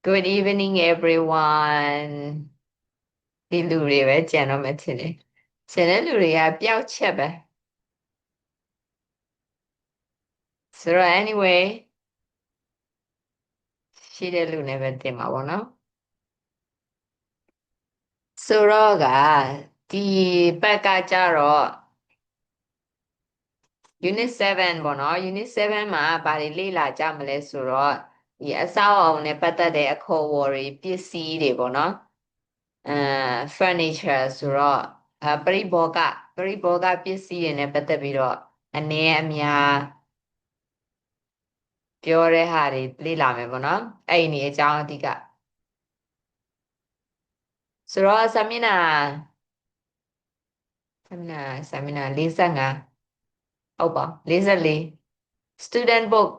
Good evening everyone ဒီလူတွေပဲကြံတော့မှထင်တယ်။ကျန်တဲ့လူတွေကပျောက်ချက်ပဲ။ဆိုတော့ anyway ရှိတဲ့လူနဲ့ပဲတင်ပါပေါ့နော်။ဆိုတော့ဒီဘက်ကကြတော့ unit 7ပေါ့နော် unit 7မှာဘာတွေလေ့လာကြမလဲဆိုတော့ဒီအဆောက်အအုံနဲ့ပတ်သက်တဲ့အခေါ်အဝေါ်တွေပစ္စည်းတွေပေါ့နော်။furniture ဆိုတော့ပရိဘောဂပစ္စည်းတွေနဲ့ပတ်သက်ပြီးတော့အနည်းအများပြောတဲ့ဟာတွေလေ့လာမယ်ပေါ့နော်အဲ့ဒီအကြောင်းအဓိကဆိုတော့စာမျက်နှာ45ဟုတ်ပါ44 student book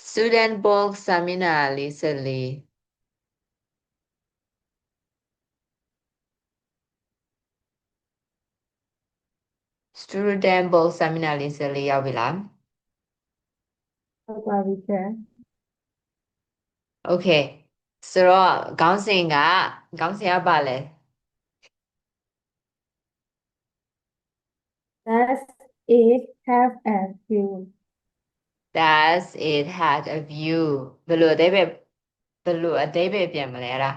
student book စာမျက်နှာ44 student book စာမျက်နှာ44ရောက်ပြီလားဟုတ်ပါပြီဆရာ okay ဆိုတော့ခေါင်းစဉ်ကဘာလဲ Does it have a view does it had a view ဘယ်လိုအဓိပ္ပာယ်ပြန်မလဲအဲ့ဒါ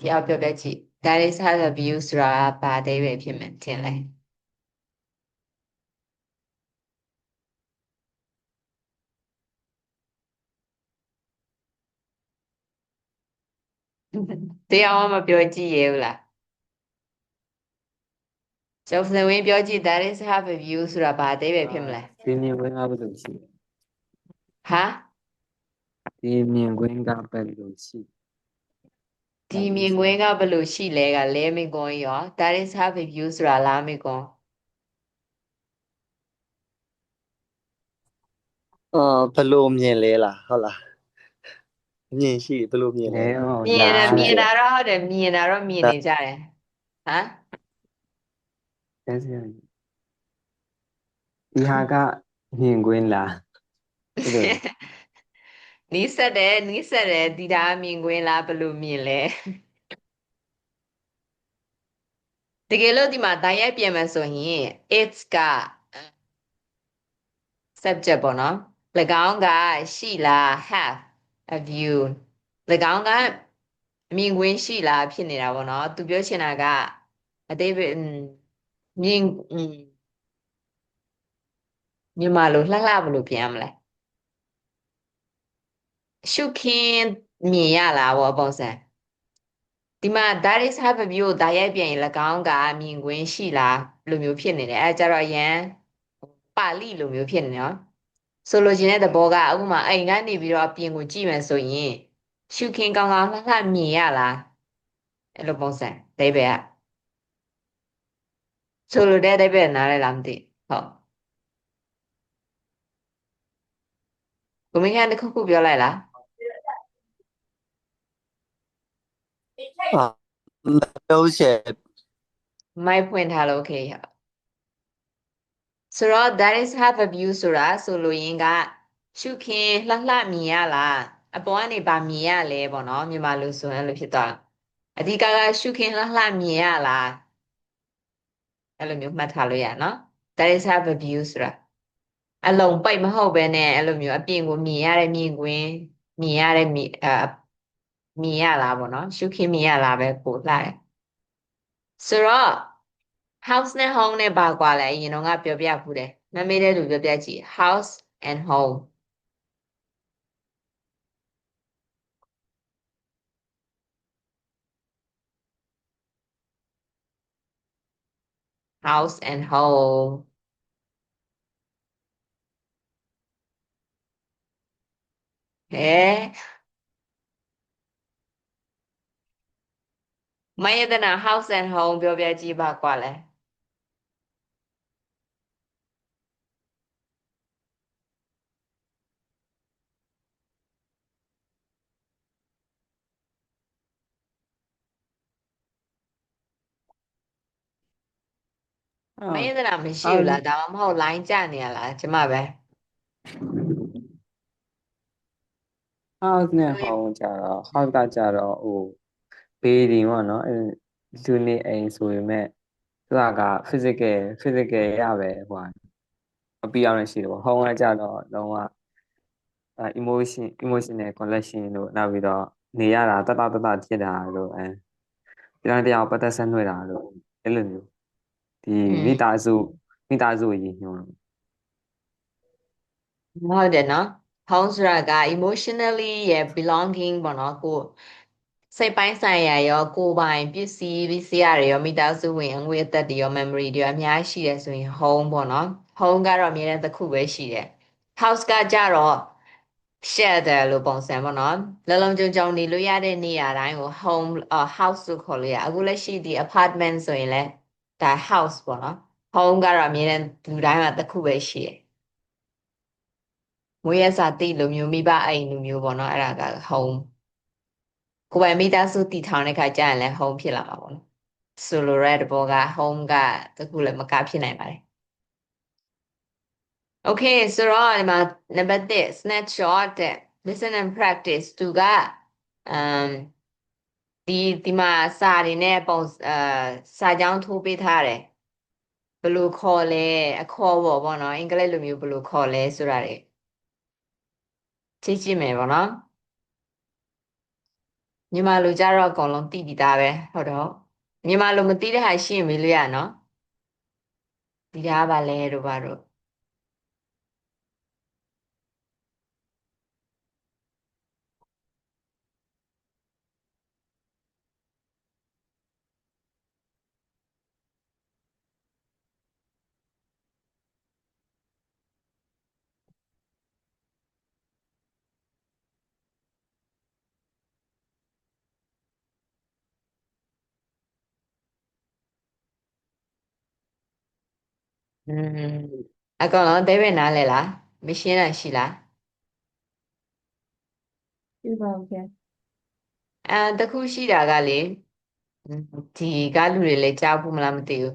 တယောက်ပြောပြကြည့် that is has a view ဆိုတာဘာအဓိပ္ပာယ်ဖြစ်မယ်ထင်လဲတရားမှမပြောကြည့်ရဘူးလားကျောင်းစင်ဝင်ပြောကြည့် that is have a view ဆိုတာဘာအဓိပ္ပာယ်ဖြစ်မလဲဒီမြင်ကွင်းကဘယ်လိုရှိဟာ ဒီမြင်ကွင်းကဘယ်လိုရှိဒီမြင်ကွင်းကဘယ်လိုရှိလဲကလဲမိကွန်းရော that is have a view ဆိုတာလားမိကွန်းဘယ်လိုမြင်လဲလားဟုတ်လားမြင်ရှိဘယ်လိုမြင်လဲလဲဟောမြင်လားတယ်မြင်တဲ့တာတော့ဟုတ်တယ်မြင်တာတော့မြင်နေကြတယ်ဟမ် တဲ့စရာဒီဟာကမြင်ကွင်းလားအဲ့လို နီးစက်တယ်ဒီဒါမြင်ကွင်းလားဘယ်လိုမြင်လဲတကယ်လို့ဒီမှာဓာတ်ရိုက်ပြန်မယ်ဆိုရင် it's က subject ပေါ့နော်၎င်းကရှိလား have a view ၎င်းကမြင်ကွင်းရှိလားဖြစ်နေတာပေါ့နော်သူပြောချင်တာကအတိတ်ပဲမြင်မြန်မာလိုလှလှဘယ်လိုပြန်ရမလဲရှုခင်းမြင်ရလားဘောပုံစံဒီမှာ that is have a view ကိုဓာတ်ရိုက်ပြန်ရင်၎င်းကမြင်ကွင်းရှိလားလိုမျိုးဖြစ်နေတယ်အဲကြတော့အရန်ပါဠိလိုမျိုးဖြစ်နေနော်ဆိုလိုချင်တဲ့သဘောကဥပမာအိမ်ကနေပြီးတော့အပြင်ကိုကြည့်မယ်ဆိုရင်ရှုခင်းကောင်းကောင်းလှလှမြင်ရလားအဲ့လိုပုံစံအဓိပ္ပာယ်ကဆိုလိုတဲ့အဓိပ္ပာယ်နားလည်လားမသိဟုတ်ကိုမင်းကတစ်ခုခုပြောလိုက်လားပြောရှယ်မိုက်ဖွင့်ထားလို့ okay ဟုတ်ဆိုတော့ that is have a view ဆိုတာဆိုလိုရင်းကရှုခင်းလှလှမြင်ရလားအပေါ်ကနေဗာမြင်ရလဲပေါ့နော်မြန်မာလိုဆိုရင်အဲ့လိုဖြစ်သွားအဓိကရှုခင်းလှလှမြင်ရလားအဲ့လိုမျိုးမှတ်ထားလို့ရနော် that is have a view ဆိုတာအလုံးပိတ်မဟုတ်ပဲနဲ့အဲ့လိုမျိုးအပြင်ကိုမြင်ရတဲ့မြင်ကွင်းမြင်ရတဲ့မြင်ရလားပေါ့နော်ရှုခင်းမြင်ရလားပဲပို့လာတယ်ဆိုတော့ house နဲ့ home နဲ့ဘာကွာလဲအရင်တော့ပြောပြဖူးတယ်မမေးတဲ့လူပြောပြကြည့် house and home house and home ဟဲမယတနာ house and home ပြောပြကြည့်ဘာကွာလဲ အော် မေးသလားမရှိဘူးလားဒါမှမဟုတ် line ကျနေရလားကျမပဲ house နဲ့ home ကြတော့ house ကကြတော့ဟို building ပေါ့နော်လူနေအိမ်ဆိုပေမဲ့သူက physical ရပဲဟိုအပြည့်အောင်ရှိတယ်ပေါ့ home ကကြတော့လုံးဝemotional connection လို့နောက်ပြီးတော့နေရတာတဖြစ်တာလို့တရားပတ်သက်ဆက်နွယ်တာလို့အဲ့လိုမျိုးဒီမိသားစုရည်ညွှန်းလို့ ဟုတ်တယ်နော် home ဆိုတာက emotionally ရယ် belonging ပေါ့နော်ကိုစိတ်ပိုင်းဆိုင်ရာရောကိုယ်ပိုင်ပစ္စည်းတွေရောမိသားစုဝင်အငွေအသက်တွေရော memory တွေရောအများကြီးရှိတယ်ဆိုရင် home ပေါ့နော် home ကတော့အမြဲတမ်းတစ်ခုပဲရှိတယ် house ကကြတော့ shelter လို့ပုံစံပေါ့နော်လုံးလုံးကြုံကြုံနေလို့ရတဲ့နေရာတိုင်းကို home house လို့ခေါ်လို့ရအခုလက်ရှိဒီ apartment ဆိုရင်လည်းဒါ house ပေါ့နော် home ကတော့အမြဲတမ်းလူတိုင်းမှာတစ်ခုပဲရှိတယ်မွေးရစာတိလိုမျိုးမိဘအိမ်လိုမျိုးပေါ့နော်အဲ့ဒါက home ကိုယ်ပိုင်မိသားစုတည်ထောင်တဲ့ခါကျရင်လည်း home ဖြစ်လာမှာပေါ့နော်ဆိုလိုတဲ့တဘောက home ကတခုလည်းမကဖြစ်နိုင်ပါတယ် Okay ဆိုတော့ဒီမှာ number 1 snapshot တဲ့ listen and practice သူကဒီမှာစာတွေနဲ့စာကြောင်းထိုးပေးထားတယ်ဘယ်လိုခေါ်လဲအခေါ်ပေါ့နော်အင်္ဂလိပ်လိုမျိုးဘယ်လိုခေါ်လဲဆိုတာတွေကြည့်မယ်ပေါ့နော်မြန်မာလိုကြတော့အကုန်လုံးသိပြီးသားပဲဟုတ်တော့မြန်မာလိုမသိတဲ့ဟာရှိရင်မေးလို့ရနော်ဒီဒါကဘာလဲတို့ဘာတို့အကောင်လုံးအသေးပဲနားလဲလားမရှင်းတာရှိလား ပြပါဦးဗျာ တခုရှိတာကလေဒီကလူတွေလည်းကြားဘူးမလားမသိဘူး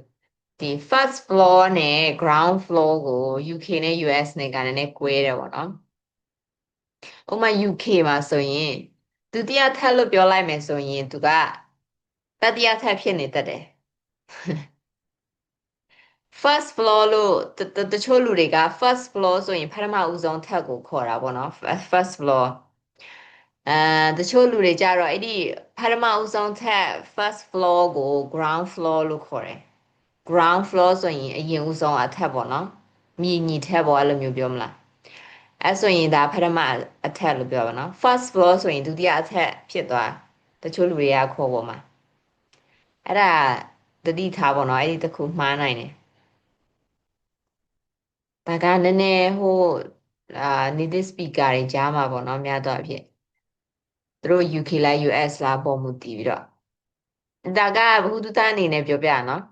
ဒီ first floor နဲ့ ground floor ကို UK နဲ့ US နဲ့ကလည်းနည်းကွဲတယ်ပေါ့နော်ဥပမာ UK မှာဆိုရင်ဒုတိယထပ်လို့ပြောလိုက်မယ်ဆိုရင်သူကတတိယထပ်ဖြစ်နေတတ်တယ် first floor လို့တချို့လူတွေက first floor ဆိုရင်ပထမဦးဆုံးထပ်ကိုခေါ်တာပေါ့နော် first floor တချို့လူတွေကြတော့အဲ့ဒီပထမဦးဆုံးထပ် first floor ကို ground floor လို့ခေါ်တယ် ground floor ဆိုရင်အရင်ဦးဆုံးအထက်ပေါ့နော်မြေညီထက်ပေါ့အဲ့လိုမျိုးပြောမလားအဲ့ဆိုရင်ဒါပထမအထက်လို့ပြောပါနော် first floor ဆိုရင်ဒုတိယအထက်ဖြစ်သွားတချို့လူတွေကခေါ်ပေါ်မှာအဲ့ဒါတတိထားပေါ့နော်အဲ့ဒီတစ်ခုမှားနိုင်တယ်ဒါကနည်းနည်းဟိုnative speaker တွေကြားမှာပေါ့နော်များတော့အဖြစ်သူတို့ UK လား US လားပုံမူတည်ပြီးတော့ဒါကဘ ഹു တုတအနေနဲ့ပြောပြရနော်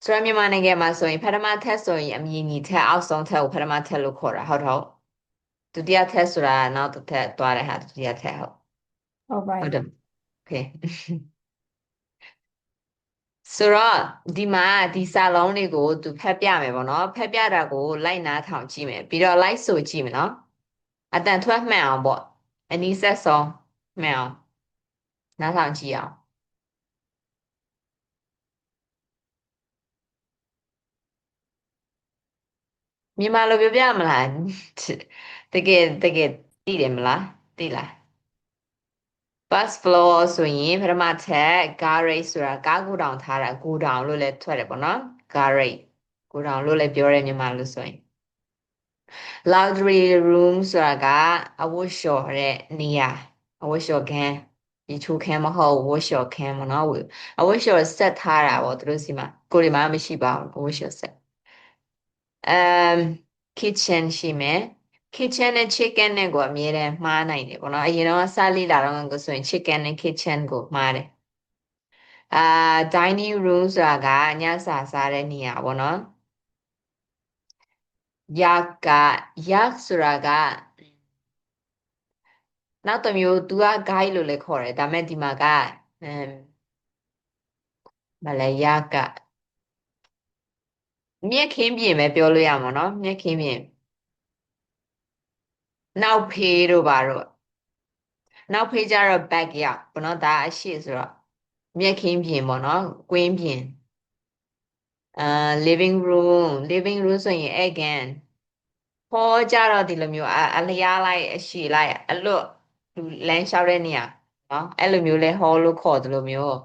ဆိုတော့မြန်မာနိုင်ငံမှာဆိုရင်ပထမထက်ဆိုရင်အမြင့်ကြီးထက်အောက်ဆုံးထက်ကိုပထမထက်လို့ခေါ်တာဟုတ်ဒုတိယထက်ဆိုတာနောက်တစ်ထက်သွားတဲ့ဟာဒုတိယထက်ဟုတ်ပါဟုတ်ပြီတယ် Okay ဆိုတော့ဒီမှာဒီစာလုံးတွေကိုသူဖတ်ပြမယ်ပေါ့နော်ဖတ်ပြတာကိုလိုက်နားထောင်ကြည့်မယ်ပြီးတော့လိုက်ဆိုကြည့်မယ်နော်အတန်ထွက်မှန်အောင်ပေါ့အနီးဆက်ဆုံးမှန်အောင်နားထောင်ကြည့်အောင်မြန်မာလိုပြောပြမလားတကယ်သိတယ်မလားသိလား bus floor ဆိုရင်ပထမထပ် garage ဆိုတာကားကိုတောင်ထားတာကိုတောင်လို့လည်းထွက်တယ်ပေါ့နော် garage ကိုတောင်လို့လည်းပြောရဲမြန်မာလို့ဆိုရင် laundry room ဆိုတာကအဝတ်လျှော်တဲ့နေရာအဝတ်လျှော်ခန်းဒီချိုခန်းမဟုတ်ဝတ်လျှော်ခန်းပေါ့နော်အဝတ်လျှော်ဆက်ထားတာပေါ့သူတို့စီမှာကိုယ်ဒီမှာမရှိပါဘူးအဝတ်လျှော်ဆက်kitchen ရှိမယ် kitchen နဲ့ chicken နဲ့ကိုအမြဲတမ်းမှားနိုင်တယ်ပေါ့နော်အရင်တော့စလေ့လာတော့ကိုဆိုရင် chicken နဲ့ kitchen ကိုမှားတယ်dining room ဆိုတာကညစာစားတဲ့နေရာပေါ့နော် yak ဆိုတာကနောက်တစ်မျိုး तू က guide လို့လည်းခေါ်တယ်ဒါမဲ့ဒီမှာကဘာလဲ yak မြက်ခင်းပြင်ပဲပြောလို့ရမှာနော်မြက်ခင်းပြင်နောက်ဖေးတို့ပါတော့နောက်ဖေးကြတော့ back ရပေါ့နော်ဒါအရှိဆိုတော့မြက်ခင်းပြင်ပေါ့နော်ကွင်းပြင်living room ဆိုရင် again ဟောကြတော့ဒီလိုမျိုးအလျားလိုက်အရှိလိုက်အလွတ်လူလမ်းလျှောက်တဲ့နေရာနော်အဲ့လိုမျိုးလဲဟောလို့ခေါ်တယ်လို့မျိုး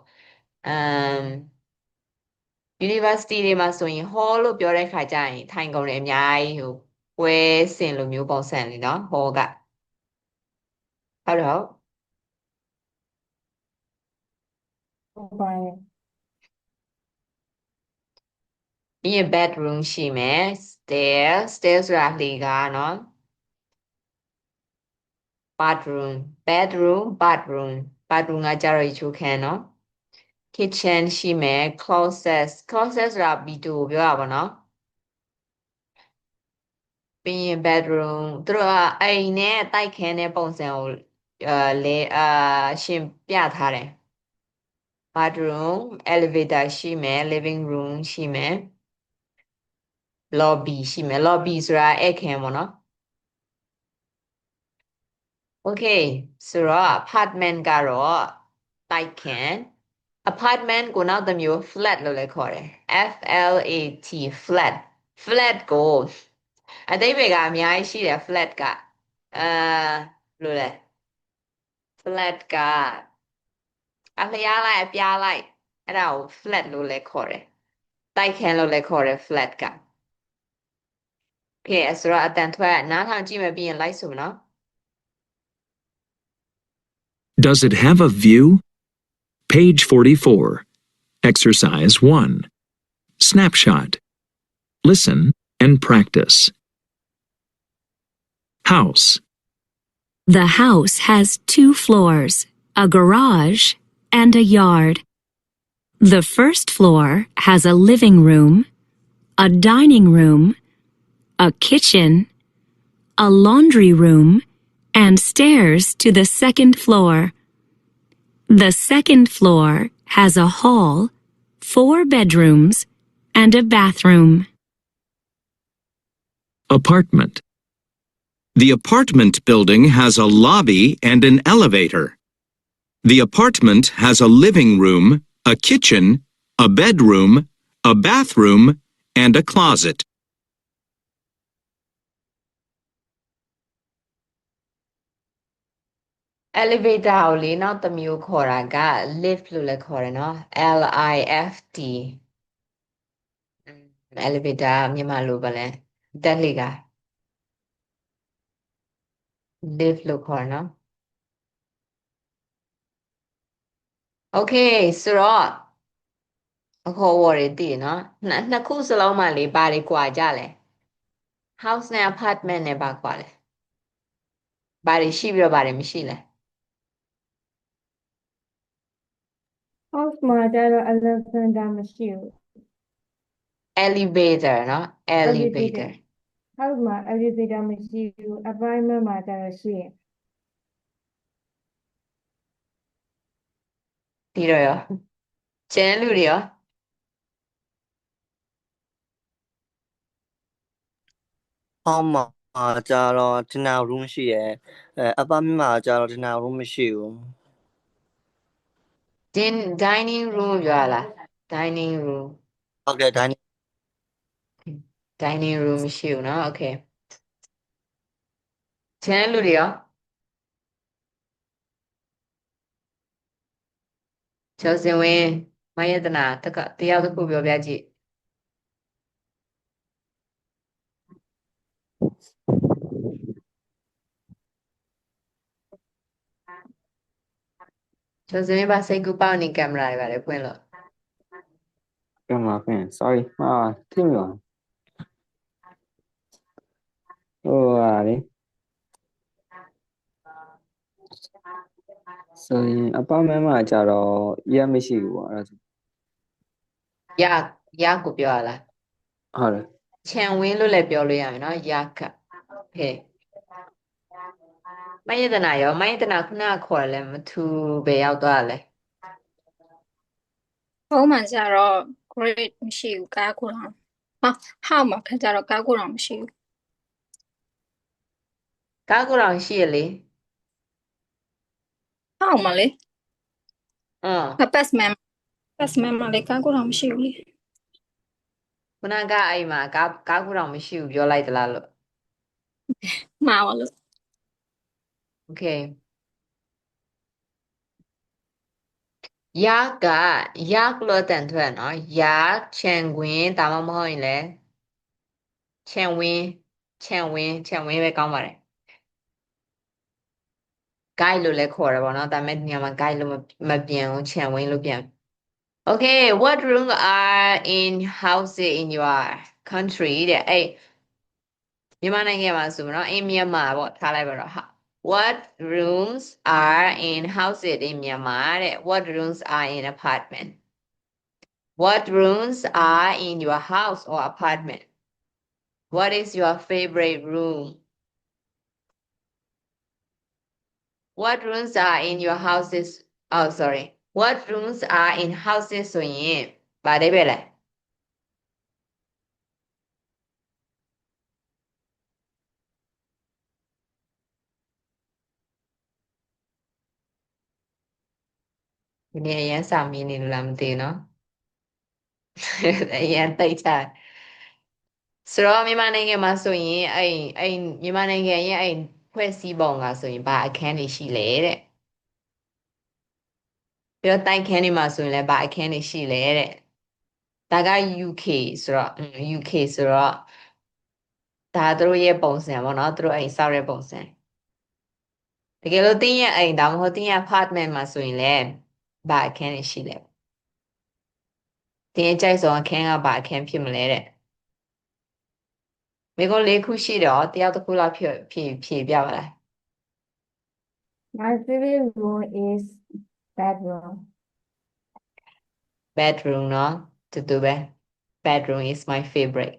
အမ် university တွေမှာဆိုရင် hall လို့ပြောတဲ့ခါကျရင်ထိုင်ကုန်တယ်အများကြီးဟိုပွဲစင်လိုမျိုးပုံစံလေနော် hall ကဟုတ်တော့ ဟုတ်ပါတယ် ပြီးရင် bedroom ရှိမယ် stairs ဆိုတာလှေကားနော် bathroom ကကြတော့ရေချိုးခန်းနော် kitchen ရှိမယ် closet ဆိုတာဗီတိုပြောတာပါနော်ပြီးရင် bedroom သူတို့ကအိမ်နဲ့တိုက်ခန်းတဲ့ပုံစံကိုရှင်ပြထားတယ် bathroom elevator ရှိမယ် living room ရှိမယ် lobby ရှိမယ် lobby ဆိုတာဧည့်ခန်းပေါ့နော် okay ဆိုတော့ apartment ကတော့တိုက်ခန်း apartment ကိုနောက်တစ်မျိုး flat လို့လည်းခေါ်တယ် FLAT flat ကိုအဓိပ္ပာယ်ကအများကြီးရှိတယ် flat ကလို့လဲ flat ကအလျားလိုက်အပြားလိုက်အဲ့ဒါကို flat လို့လည်းခေါ်တယ်တိုက်ခန်းလို့လည်းခေါ်တယ် flat ကokay ဆိုတော့အတန်ထွက်နားထောင်ကြည့်မယ်ပြီးရင်လိုက်ဆိုမယ်နော် Does it have a view? Page 44. Exercise 1. Snapshot. Listen and practice. House. The house has 2 floors, a garage, and a yard. The first floor has a living room, a dining room, a kitchen, a laundry room, and stairs to the second floor. The second floor has a hall, 4 bedrooms, and a bathroom. Apartment. The apartment building has a lobby and an elevator. The apartment has a living room, a kitchen, a bedroom, a bathroom, and a closet. elevator ကိုလေနောက်တစ်မျိုးခေါ်တာက lift လို့လည်းခေါ်တယ်နော် LIFT elevator မြန်မာလိုပါလဲတက်လေက lift လို့ခေါ်နော် okay ဆိုတော့အခေါ်အဝေါ်တွေသိရနော်နှစ်ခုစလုံးမှလေဘာတွေကွာကြလဲ house နဲ့ apartment နဲ့ဘာကွာလဲဘာတွေရှိပြီးတော့ဘာတွေမရှိလဲ house မှာကျတော့ elevator မရှိဘူး elevator နော် elevator house မှာ elevator မရှိဘူး apartment မှာကျတော့ရှိတယ် ပြီးတော့ရောကျန်လူတွေရော ဟောင်းမှာကျတော့ dinner room ရှိရယ်apartment မှာကျတော့ dinner room မရှိဘူး dining room ပြောလား dining room ဟုတ်ကဲ့ dining room မရှိဘူးเนาะ okay ကျန်လူတွေရောကျော်စင်ဝင်းမယတနာတရားတစ်ခုပြောပြကြည့်ကျော်စင်ဝင်းပါစိတ်ကူပေါက်နေကင်မရာတွေပါလေဖွင့်လို့ ပြန်ပါခင် sorry သိမလို့ဟာလေဆိုရင် apartment မှာကျတော့ရက်မရှိဘူးပေါ့အဲ့ဒါဆို ရကိုပြောရလား ဟုတ်တယ် ခြံဝင်းလို့လည်းပြောလို့ရမယ်เนาะရကဟဲ့မယတနာရောမယတနာခုနကခေါ်တယ်လဲမထူပဲရောက်သွားလဲ ဟိုးမှကျတော့ grade မရှိဘူးကားခုတော့ ဟောက်မှာခါကြတော့ကားကိုတော့မရှိဘူး ကားကိုယ်တော်ရှိရလေ ဟောက်မှာလေ ပတ်စမန် ပတ်စမန်မှာလေကားကိုတော့မရှိဘူးလေ ခုနကအဲ့မှာကားကိုယ်တော်မရှိဘူးပြောလိုက်သလားလို့ မှားပါလို့ Okay ကလို့တန်ထွက်နော်ခြံခွင်ဒါမှမဟုတ်ရင်လည်းခြံဝင်းပဲကောင်းပါတယ် guide လို့လည်းခေါ်တယ်ပေါ့နော်ဒါပေမဲ့ဒီနေရာမှာ guide လို့မပြန်ဘူးခြံဝင်းလို့ပြန် Okay what rooms are in houses in your country တဲ့အဲ့မြန်မာနိုင်ငံမှာဆိုတော့in Myanmar ပေါ့ထားလိုက်ပါတော့ What rooms are in houses in Myanmar တဲ့ What rooms are in apartment What rooms are in your house or apartment What is your favorite room What rooms are in your houses Oh sorry What rooms are in houses ဆိုရင်ဗါတယ်ပဲလဲဒီနေ့အရင်စာမင်းနေလို့လားမသိဘူးเนาะအရင်တိတ်ချဆိုတော့မြန်မာနိုင်ငံမှာဆိုရင်အဲ့မြန်မာနိုင်ငံရဲ့အဲ့ဖွဲ့စည်းပုံကဆိုရင်ဘာအခန်းတွေရှိလဲတဲ့ပြီးတော့တိုက်ခန်းတွေမှာဆိုရင်လည်းဘာအခန်းတွေရှိလဲတဲ့ဒါက UK ဆိုတော့ UK ဆိုတော့ဒါသူတို့ရဲ့ပုံစံပေါ့နော်သူတို့အိမ်ဆောက်တဲ့ပုံစံတကယ်လို့တင်းရဲ့အိမ်ဒါမှမဟုတ်တင်းရဲ့ apartment မှာဆိုရင်လည်းဘာအခန်းတွေရှိလဲတင်းရဲ့ကြိုက်ဆုံးအခန်းကဘာအခန်းဖြစ်မလဲတဲ့မိကုန်း၄ခုရှိတော့တယောက်တစ်ခုလောက်ဖြည့်ပြပါလား My favorite room is bedroom. bedroom เนาะတူပဲ bedroom is my favorite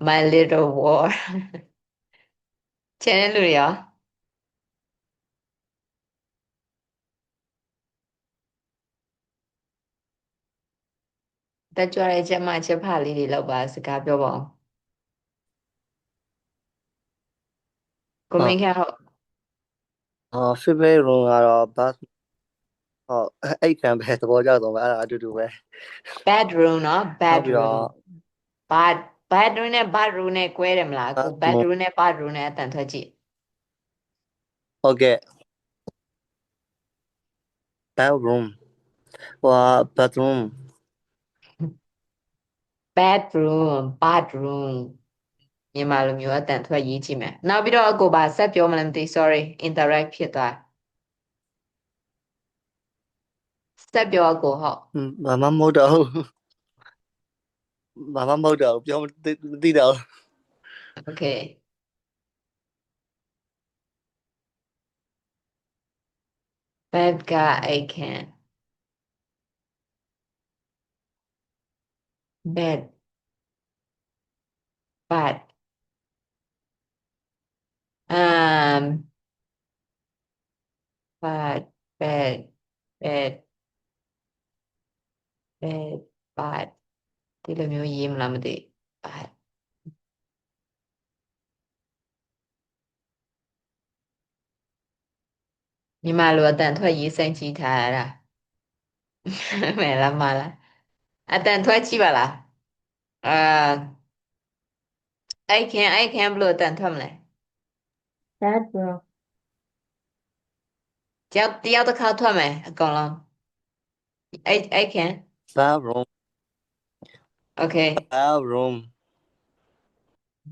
my little war ချဲလူရောတက်ကြွတဲ့ချက်မှချက်ဖလေးတွေလောက်ပါစကားပြောပါအောင်ကိုမင်းခန့်ဟုတ် favorite room ကတော့ bath အဲ့ခံပဲသဘောကျတော့အဲ့ဒါအတူတူပဲ bedroom เนาะ နောက်ပြီး bedroom တော့ bedroom နဲ့ bathroom နဲ့꿰တယ်မလားကို bedroom နဲ့ bathroom နဲ့အတန်ထွက်ကြည့် ဟုတ်ကဲ့ bathroom ဟို bathroom bathroom မြန်မာလိုမျိုးအတန်ထွက်ရေးကြည့်မယ်နောက်ပြီးတော့အကိုပါဆက်ပြောမလဲမသိ sorry interact ဖြစ်သွားဆက်ပြောအကိုဟုတ် ဘာမှမဟုတ်တော့ဘာမှမဟုတ်တော့ပြောမသိတော့ Okay bed ကအိတ်ခန်း bed bed bed bed bed bed bed ဒီလိုမျိုးရေးမလားမသိ bed မြန်မာလိုအတန်ထွက်ရေးစိတ်ကြည့်ထားတာမဲလားမလားအတန်ထွက်ကြည့်ပါလားအိတ်ခန်းဘယ်လိုအတန်ထွက်မလဲ Bedroom. တယောက်တစ်ခါထွက်မယ်အကုန်လုံးအိတ်ခန်း bathroom Okay bathroom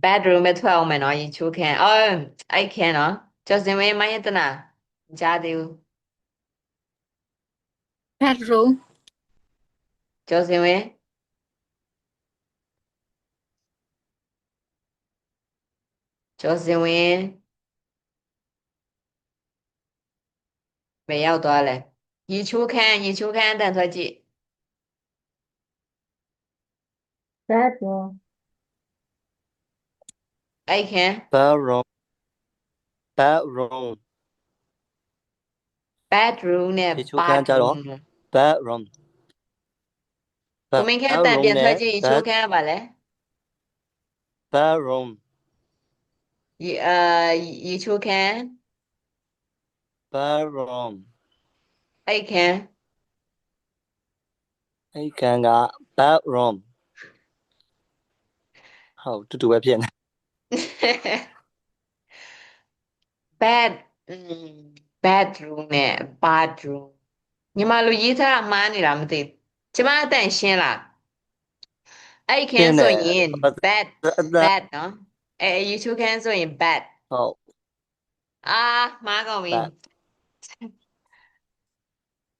bedroom ပဲထွက်အောင်မယ်နော်ရေချိုးခန်းအိတ်ခန်းနော်ကျော်စင်ဝင်းမယတနာကြားသေးဘူး bedroom ကျော်စင်ဝင်းဘယ်ရောက်သွားလဲရေချိုးခန်းအတန်ထွက်ကြည့် Bedroom. အိတ်ခန်း bathroom bedroom နဲ့ ရေချိုးခန်းကြတော့ bathroom ကိုမင်းခန့်အတန်ပြန်ထွက်ကြည့်ရေချိုးခန်းကပါလဲ bedroom ရေချိုးခန်း bedroom အိတ်ခန်း အိတ်ခန်းက bedroom ဟုတ်တူတူပဲဖြစ်နေ bed bedroom နဲ့ bathroom ညီမလိုရေးထားတာမှားနေတာမသိဘူးကျမအတန်ရှင်းလားအိတ်ခန်းဆိုရင် bed အသက် bed နော်ရေချိုးခန်းဆိုရင် bed ဟုတ် မှားကုန်ပြီ bed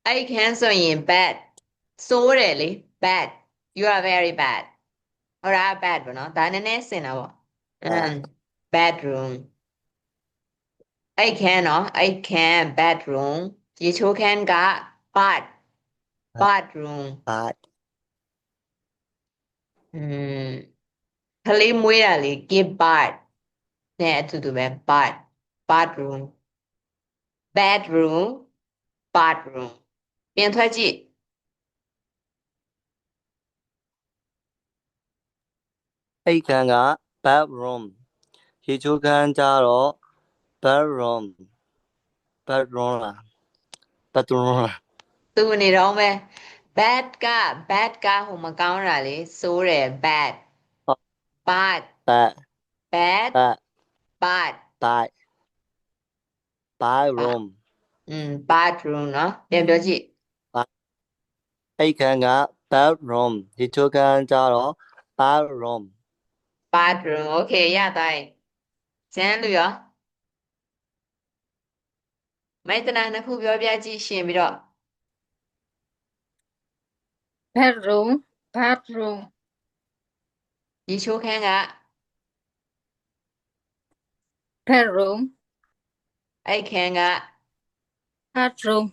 အိတ်ခန်းဆိုရင် bed စိုးတယ်လေ bad you are very bad ဟောတာ bad ပေါ့နော်ဒါနည်းနည်းဆင်တာပေါ့bedroom အိတ်ခန်းနော်အိတ်ခန်း bedroom ရေချိုးခန်းက bath bathroom bed ကလေးမွေးတာလေ give birth နဲ့အတူတူပဲ bath bathroom bedroom bathroom ပြန်ထွက်ကြည့် အိတ်ခန်းက bedroom ရေချိုးခန်းကြတော့ bedroom bedroom လား bedroom လား သူနေတော့မယ် bad က ဟိုမကောင်းတာလေစိုးတယ် bad bad bed bad bed bad bed bedroom bathroom နော်ပြန်ပြောကြည့် အိတ်ခန်းက bedroom ရေချိုးခန်းကြတော့ bedroom bathroom okay ရသွားရင်ကျန်းလူရောမိတ်တနာနှစ်ခုပြောပြကြည့်ရှင်ပြီးတော့ bedroom bathroom ရေချိုးခန်းက bedroom အိတ်ခန်းက bathroom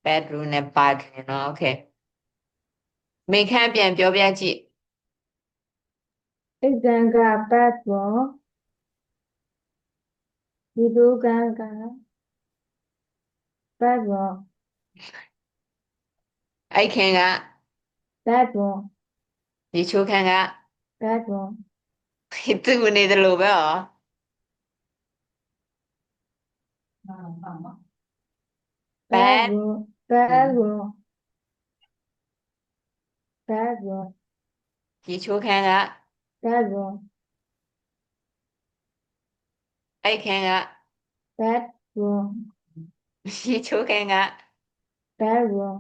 bedroom နဲ့ bathroom နော် okay မိခန်းပြန်ပြောပြကြည့် အိတ်ခန်းက bedroom ရေချိုးခန်းက bedroom အိတ်ခန်းက bedroom ရေချိုးခန်းက bedroom သူနေတယ်လို့ပဲဟော bad bedroom bedroom ရေချိုးခန်းက bedroom အိတ်ခန်းက bedroom ရေချိုးခန်းက bedroom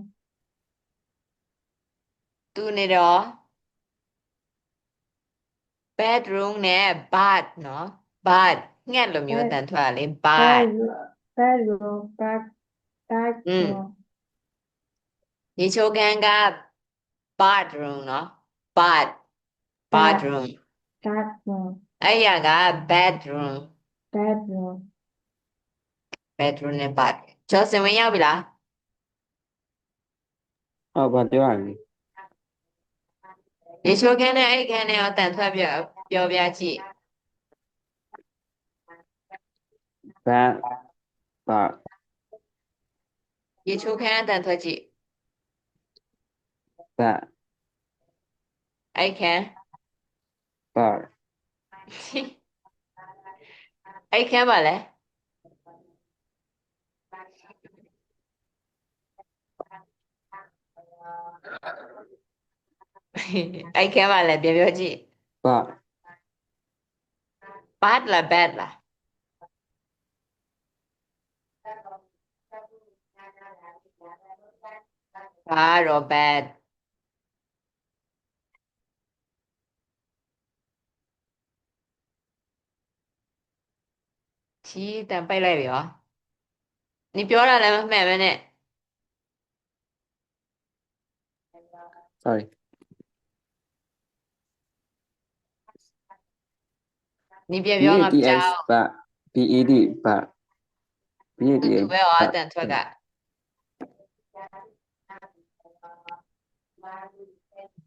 သူနေတော့ bedroom နဲ့ bath နော် bath ငှက်လိုမျိုးတန်ထွက်လေ bath bedroom bedroom ရေချိုးခန်းက bathroom နော် bath bathroom bedroom အဲ့ရက bedroom bedroom bedroom နဲ့ bath ကျော်စင်ဝင်ရောက်ပြီလား ဟုတ်ပါပြောရမယ် ရေချိုးခန်းနဲ့အိတ်ခန်းနဲ့ရောတန်ထွက်ပြောပြကြည့် bad but ရေချိုးခန်းတန်ထွက်ကြည့် bad အိတ်ခန်း but အိတ်ခန်းပါလဲအိတ်ခန်းပါလဲပြန်ပြောကြည့် but bath လား bed လားဘာတော့ bed ချီတန်ပိတ်လိုက်ပြီရော你ပြောတာလည်းမမှန်ပဲနဲ့ sorry 你ပြန်ပြောငါမကြောက် but bed but တူ bed ပဲဟောအတန်ထွက်က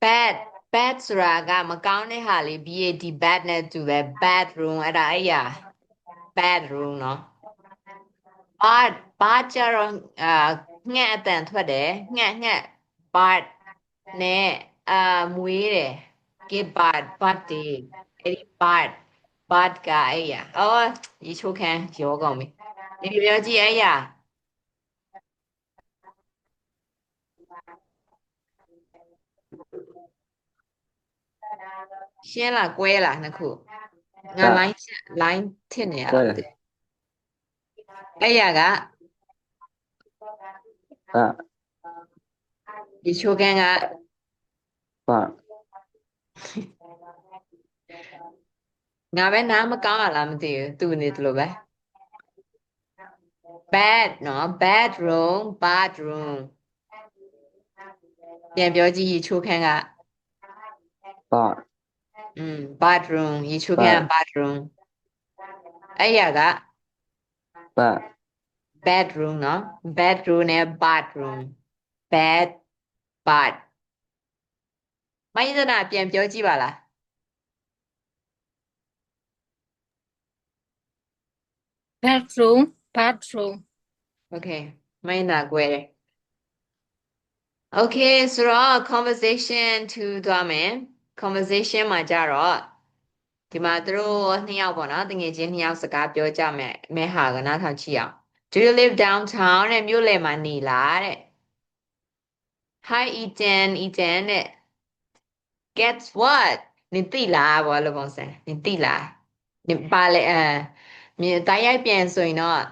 bad bad ဆိုတာကမကောင်းတဲ့ဟာလေး bad bad နဲ့တူပဲ bedroom အဲ့ဒါအဲ့ရ bedroom နော် bad ကြတော့ငှက်အတန်ထွက်တယ်ငှက် bad နဲ့မွေးတယ် get bad တေအဲ့ဒီ bad ကအဲ့ရအော်ရေချိုးခန်းရောကောင်းပြီဒီပြောကြည့်အဲ့ရရှင်းလားကွဲလားနှစ်ခုငါ line ထစ်နေရလားမသိအဲ့ရက အာ ရေချိုးခန်းက ပါ ငါပဲနားမကောင်းရလားမသိဘူးသူနေတယ်လို့ပဲ bad နော် bathroom ပြန်ပြောကြည့်ရေချိုးခန်းက ပါ bathroom ရေချိုးခန်းက bathroom အဲ့ရက ပါ bedroom နော် bedroom နဲ့ bathroom bad မိုင်းစနာပြန်ပြောကြည့်ပါလား bedroom bathroom okay မိုင်းနာကွဲတယ် okay ဆိုတော့ conversation 2သွားမယ် conversation မှာကြတော့ဒီမှာသူတို့နှစ်ယောက်ပေါ့နော်တငယ်ချင်းနှစ်ယောက်စကားပြောကြမယ်မဲဟာကနားထောင်ကြည့်အောင် Do you live downtown တဲ့မြို့လယ်မှာနေလားတဲ့ Hi Ethan တဲ့ Guess what နေသိလားဘောလို့ပုံစံနေသိလားနေပါလေမြေတိုင်းရိုက်ပြန်ဆိုရင်တော့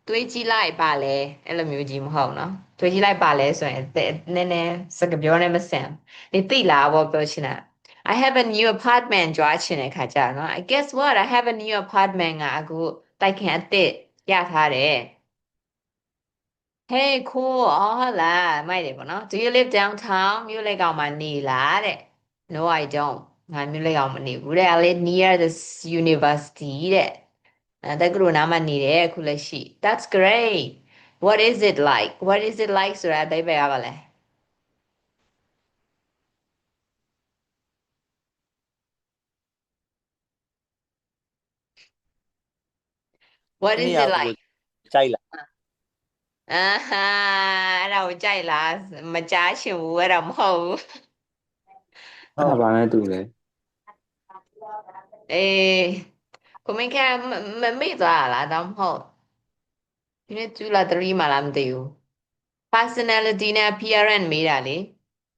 တွေးကြည့်လိုက်ပါလေအဲ့လိုမျိုးကြီးမဟုတ်နော်တွေးကြည့်လိုက်ပါလေဆိုရင်နည်းနည်းစကားပြောနေမစမ်းနေသိလားဘောပြောချင်တာ I have a new apartment ကြွားချင်တဲ့ခါကြနော် I guess what I have a new apartment ကအခုတိုက်ခန်းအသစ်ရထားတယ် Hey cool အော်ဟုတ်လားမိုက်တယ်ပေါ့နော် Do you live downtown မြို့လေကောင်မှာနေလားတဲ့ No I don't ငါမြို့လေကောင်မနေဘူးတဲ့ I live near the university တဲ့တက္ကသိုလ်နားမှာနေတယ်အခုလက်ရှိ That's great What is it like ဆိုတာအဓိပ္ပာယ်ရပါလဲ What is it like ကြိုက်လား အာဟာအဲ့ဒါကိုကြိုက်လားမကြားချင်ဘူးအဲ့ဒါမဟုတ်ဘူး အဲ့ဒါဘာနဲ့တူလဲ အေးကိုမင်းကမမေ့သွားတာလားတော့မဟုတ်ဒီနေ့2လား3မှာလားမသိဘူး personality နဲ့ appearance မေးတာလေ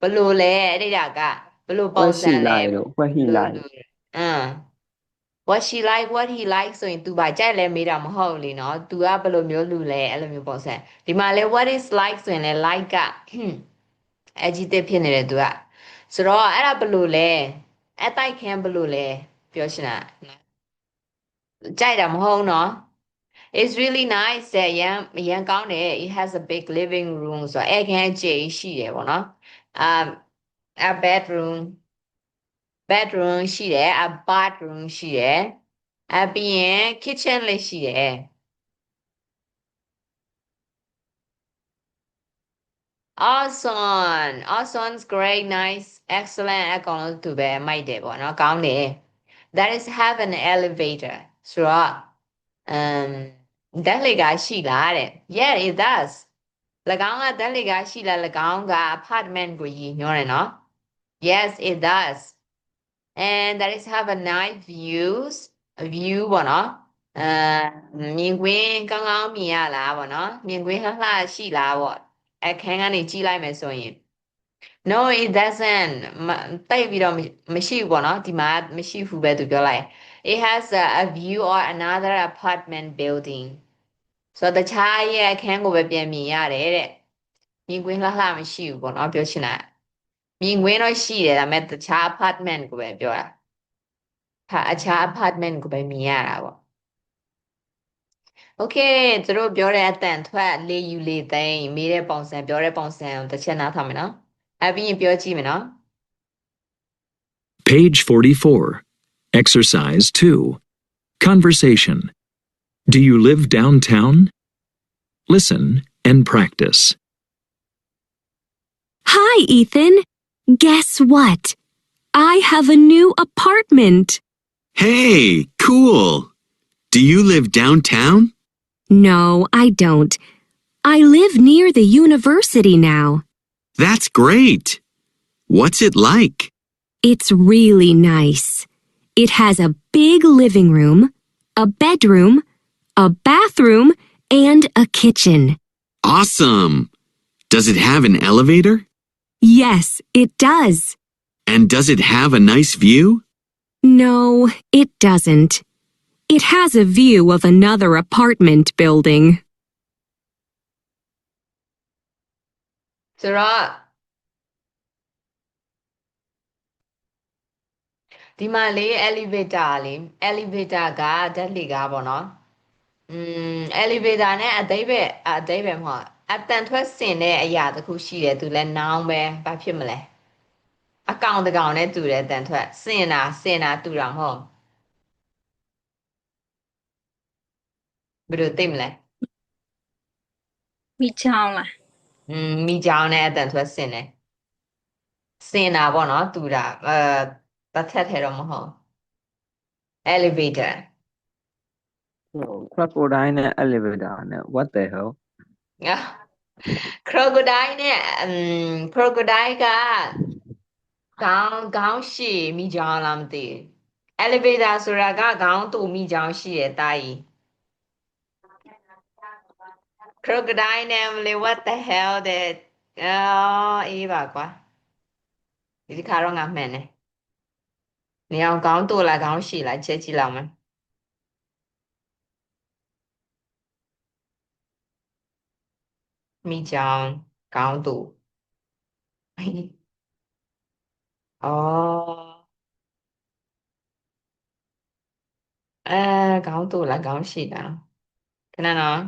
ဘလို့လဲအဲ့ဒါကဘလို့ပုံ What စံ she လဲ like လို့ What he like what she like what he like ဆိုရင် तू ဘာကြိုက်လဲမေးတာမဟုတ်လေနော် तू ကဘယ်လိုမျိုးလူလဲအဲ့လိုမျိုးပုံစံဒီမှာလဲ what is like ဆိုရင်လဲ like က adjective ဖြစ်နေတယ် तू ကဆိုတော့အဲ့ဒါဘယ်လိုလဲအတိုက်ခံဘယ်လိုလဲပြောချင်တာကြိုက်တာမဟုတ်နော် It's really nice တဲ့ရန်ကောင်းတယ် it has a big living room ဆိုတော့အခန်းကြီးရှိတယ်ပေါ့နော်a bedroom ရှိတယ် a bathroom ရှိတယ်ပြီးရင် kitchen လည်းရှိတယ် Awesome great nice excellent အကောင်လုံးသူပဲမိုက်တယ်ပေါ့နော်ကောင်းတယ် That is have an elevator ဆိုတော့ဓာတ်လေကားရှိလားတဲ့ Yeah it does ၎င်းကဓာတ်လေကားရှိလား၎င်းက apartment ကိုရည်ညွှန်းတယ်နော် Yes it does and that is have a nice view ပေါ့နော်မြင်ကွင်းကောင်းကောင်းမြင်ရလားပေါ့နော်မြင်ကွင်းလှလှရှိလားပေါ့အခန်းကနေကြည့်လိုက်မယ်ဆိုရင် No it doesn't တိတ်ပြီးတော့မရှိဘူးပေါ့နော်ဒီမှာမရှိဘူးပဲသူပြောလိုက် It has a view or another apartment building ဆိုတော့တခြားရဲ့အခန်းကိုပဲပြန်မြင်ရတယ်တဲ့မြင်ကွင်းလှလှမရှိဘူးပေါ့နော်ပြောချင်တာမြင်ကွင်းတော့ရှိတယ်ဒါပေမဲ့တခြား apartment ကိုပဲပြောတာဟာအခြား apartment ကိုပဲမြင်ရတာပေါ့ Okay သူတို့ပြောတဲ့အတန်ထွက်လေယူလေသိမ်းမေးတဲ့ပုံစံပြောတဲ့ပုံစံကိုတစ်ချက်နားထောင်မယ်နော်ပြီးရင်ပြောကြည့်မယ်နော် Page 44. Exercise 2. Conversation. Do you live downtown? Listen and practice. Hi, Ethan. Guess what? I have a new apartment. Hey, cool. Do you live downtown? No, I don't. I live near the university now. That's great. What's it like? It's really nice. It has a big living room, a bedroom, a bathroom, and a kitchen. Awesome! Does it have an elevator? Yes, it does. And does it have a nice view? No, it doesn't. It has a view of another apartment building. ဆိုတော့ဒီမှာလေ elevator လေ elevator ကဓာတ်လှေကားပေါ့နော်elevator နဲ့အသေးပဲမဟုတ်အတန်ထွက်စင်တဲ့အရာတစ်ခုရှိတယ်သူလဲ noun ပဲဘာဖြစ်မလဲအကောင်တကောင်နဲ့တူတယ်အတန်ထွက်စင်တာတူတာမဟုတ်ဘယ်လိုသိမလဲ မိချောင်းလား မိကြောင်နဲ့အတန်ထွက်စင်တယ်စင်တာပေါ့နော်တူတာတစ်ထက်ထဲတော့မဟုတ် elevator crocodile နဲ့ elevator နဲ့ what the hell crocodile နဲ့crocodile ကခေါင်းရှိမိကြောင်လားမသိဘူး elevator ဆိုတာကခေါင်းတူမိကြောင်ရှိတယ်တာကြီး crocodile နဲ့မလေး what the hell တဲ့အေးပါကွာဒီခါတော့ငါမှန်တယ်နေအောင်ခေါင်းတူလားခေါင်းရှိလားချက်ကြည့်လောက်မယ်မိကြောင်ခေါင်းတူခေါင်းတူလားခေါင်းရှိလားခဏနော်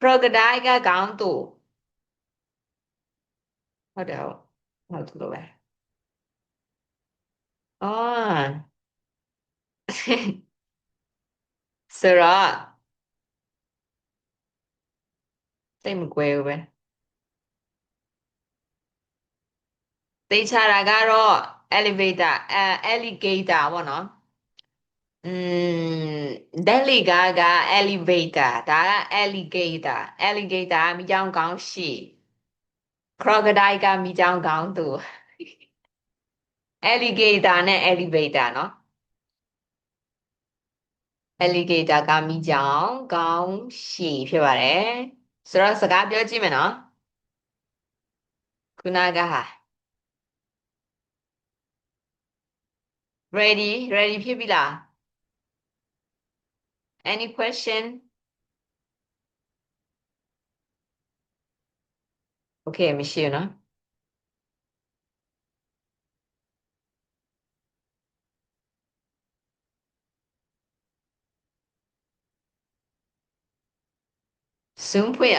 crocodile ကခေါင်းတူဟုတ်တယ်ဟုတ်သူလိုပဲဆိုတော့သိမကွဲဘူးပဲသိချတာကတော့ elevator alligator ပေါ့နော်Delhi က elevator ဒါက alligator မိကြောင်ခေါင်းရှိ crocodile ကမိကြောင်ခေါင်းတူ alligator နဲ့ elevator နော် alligator ကမိကြောင်ခေါင်းရှိဖြစ်ပါတယ်ဆိုတော့စကားပြောကြည့်မယ်နော်ခုနကဟာ ready ဖြစ်ပြီလား any question okay မရှိဘူးနော်Zoom ဖွင့်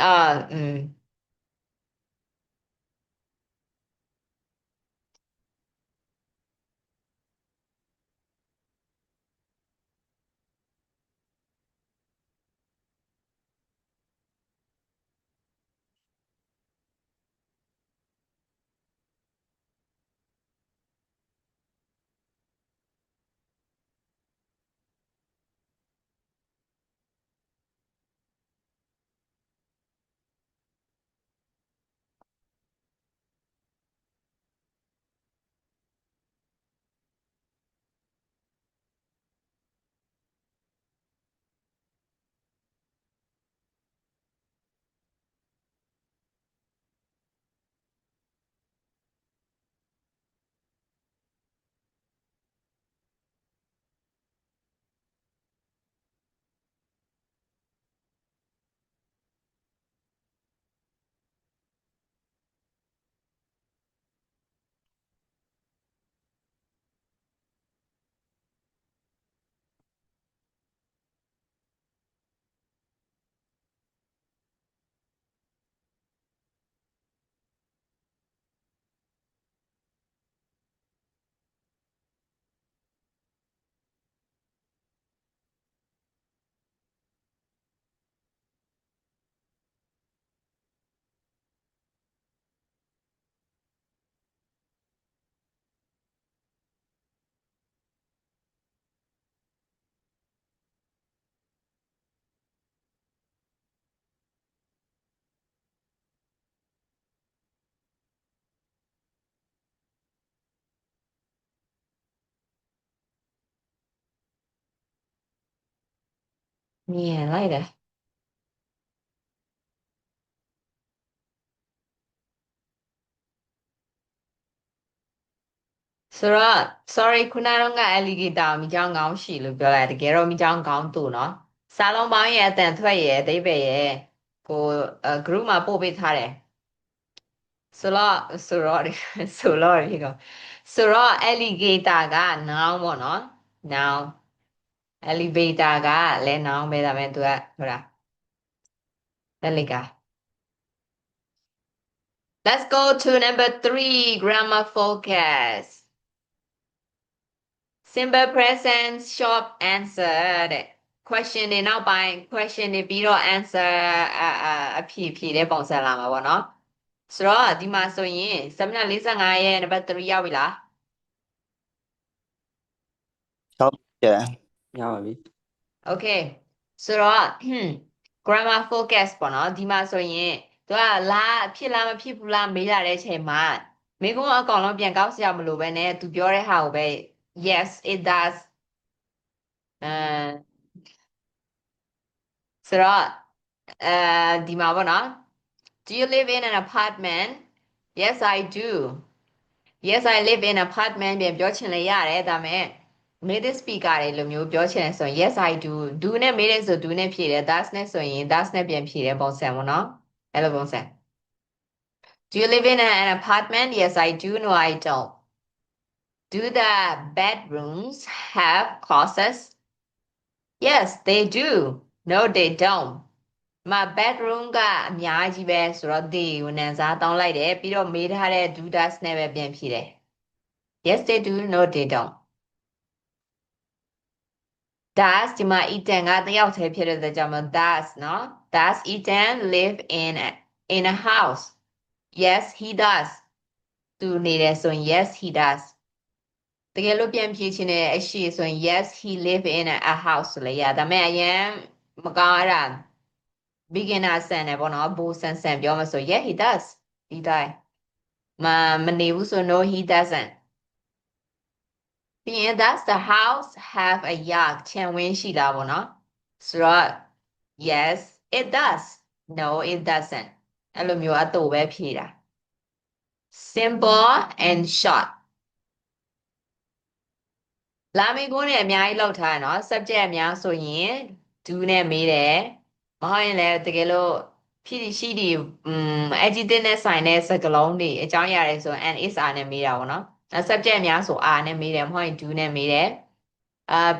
မြင်လိုက်တယ်ဆိုတော့ sorry ခုနကတော့ငါ alligator မိချောင်းကောင်းရှိလို့ပြောလိုက်တကယ်တော့မိချောင်းကောင်းတူနော်စာလုံးပေါင်းရဲ့အတန်ထွက်ရဲ့အသေးပဲရဲ့ကို group မှာပို့ပေးထားတယ်ဆိုတော့ဆိုတော့ဆိုတော့ဒီကောင်ဆိုတော့ alligator က noun ပေါ့နော် noun elevator ကလည်း noun ပဲဒါပေမဲ့သူကဟုတ်လားလက်လိက Let's go to number 3 grammar focus simple present short answer တဲ့ question တွေနောက်ပိုင်း question တွေပြီးတော့ answer အဖြေတဲ့ပုံစံလာမှာပေါ့နော်ဆိုတော့ဒီမှာဆိုရင်745ရဲ့ number 3ရောက်ပြီလား ဟုတ်ကဲ့ ရပါပြီ Okay ဆိုတော့ grammar focus ပေါ့နော်ဒီမှာဆိုရင်သူကလာဖြစ်လားမဖြစ်ဘူးလားမေးလာတဲ့အချိန်မှာမိကုန်းအကောင်လုံးပြန်ကောက်စရာမလိုပဲနဲ့သူပြောတဲ့ဟာကိုပဲ yes it does ဆိုတော့ဒီမှာပေါ့နော် Do you live in an apartment? Yes I do. Yes I live in an apartment ပြန်ပြောချင်လေရတယ်ဒါပေမဲ့ native speaker တွေလိုမျိုးပြောချင်တယ်ဆိုရင် yes I do do နဲ့မေးတယ်ဆို do နဲ့ဖြေတယ် does နဲ့ဆိုရင် does နဲ့ပြန်ဖြေတယ်ပုံစံပေါ့နော်အဲ့လိုပုံစံ Do you live in an apartment? Yes I do. No I don't. Do the bedrooms have closets? Yes they do. No they don't. My bedroom ကအများကြီးပဲဆိုတော့ they ကိုနံစားတောင်းလိုက်တယ်ပြီးတော့မေးထားတဲ့ do does နဲ့ပဲပြန်ဖြေတယ် Yes they do. No they don't. Does ဒီမှာ Ethan ကတယောက်တည်းဖြစ်တဲ့အတွက်ကြောင့် does နော် Does Ethan live in a house? Yes he does. သူနေတယ်ဆိုရင် yes he does. တကယ်လို့ပြန်ဖြေချင်တဲ့အရှိဆိုရင် yes he live in a house ဆိုလည်းရဒါပေမဲ့အရင်မကောင်းအဲ့ဒါ beginner ဆန်တယ်ပေါ့နော်ဘိုးဆန်ပြောမှဆို yeah he does ဒီတိုင်းမနေဘူးဆို no he doesn't ပြီးရင် does the house have a yard ခြံဝင်းရှိလားပေါ့နော်ဆိုတော့ yes it does no it doesn't အဲ့လိုမျိုးအတူပဲဖြေတာ simple and short လာမေကုန်းနဲ့အများကြီးလောက်ထားရနော် subject အများဆိုရင် do နဲ့မေးတယ်မဟုတ်ရင်လည်းတကယ်လို့ဖြစ်ရှိဒီadjective နဲ့ဆိုင်တဲ့စကားလုံးတွေအကြောင်းအရာတွေဆို and is are နဲ့မေးတာပေါ့နော် subject အများဆို are နဲ့မေးတယ်မဟုတ်ရင် do နဲ့မေးတယ်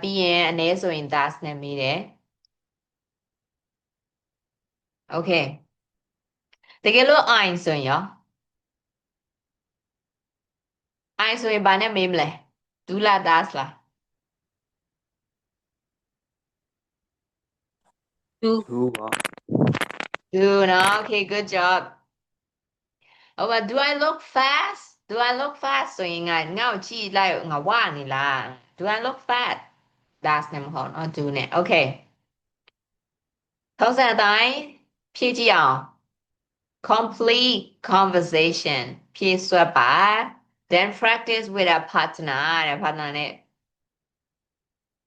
ပြီးရင်အနည်းဆိုရင် does နဲ့မေးတယ် okay တကယ်လို့ I ဆိုရင်ရော I ဆိုရင်ဘာနဲ့မေးမလဲ do လား does လား do ဘူးပေါ့ do နော် okay good job Oh, do I look fast? Do I look fast? ဆိုရင်ငါ့ကိုကြည့်လိုက်ငါဝနေလား Do I look fat? That's နဲ့မဟုတ်နော် do နဲ့ Okay ထုံးစံအတိုင်းဖြည့်ကြည့်အောင် Complete conversation ဖြည့်ဆွတ်ပါ Then practice with a partner တဲ့ partner နဲ့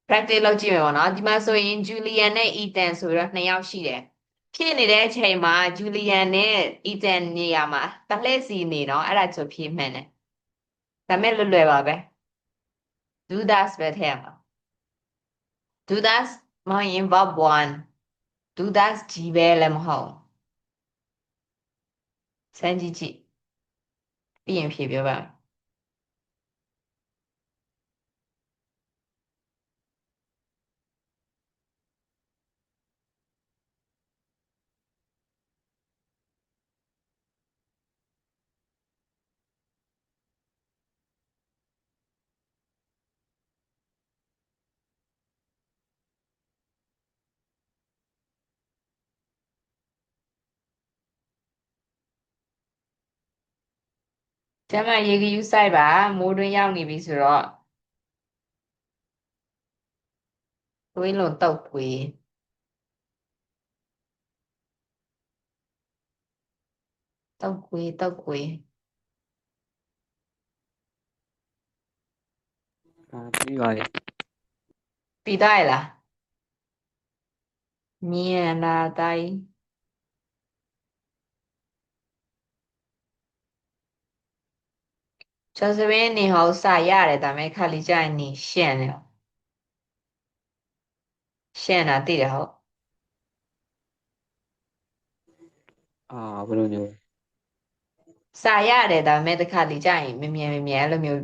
practice လုပ်ကြည့်မယ်ပေါ့နော်ဒီမှာဆိုရင် Julian နဲ့ Ethan ဆိုတော့2ယောက်ရှိတယ်ဖြစ်နေတဲ့အချိန်မှာ Julian နဲ့ Ethan နေရာမှာတလှည့်စီနေတော့အဲ့ဒါဆိုဖြေမှန်တယ်ဒါမဲ့လွယ်ပါပဲ do that ပဲထည့်ရမှာ do that မဟုတ်ရင် verb 1 do that ကြီးပဲလည်းမဟုတ်စမ်းကြည့်ကြည့်ပြီးရင်ဖြေပြောပါမယ်ကျမရေကယူဆိုင်ပါမိုးတွင်းရောက်နေပြီဆိုတော့သွေးလုံးတုတ်ပွေးတုတ်ပွေးပြီးပါပြီ ပြီးသားရလား မြင်လာတိုင်းကျော်စပင်းနေဟောစာရတယ်ဒါပေမဲ့ခါလီကြရင်နေရှင့်တယ်ရှင့်တာသိတယ်ဟုတ် ဘယ်လိုမျိုး စာရတယ်ဒါပေမဲ့တစ်ခါလီကြရင်မမြင်အဲ့လိုမျိုး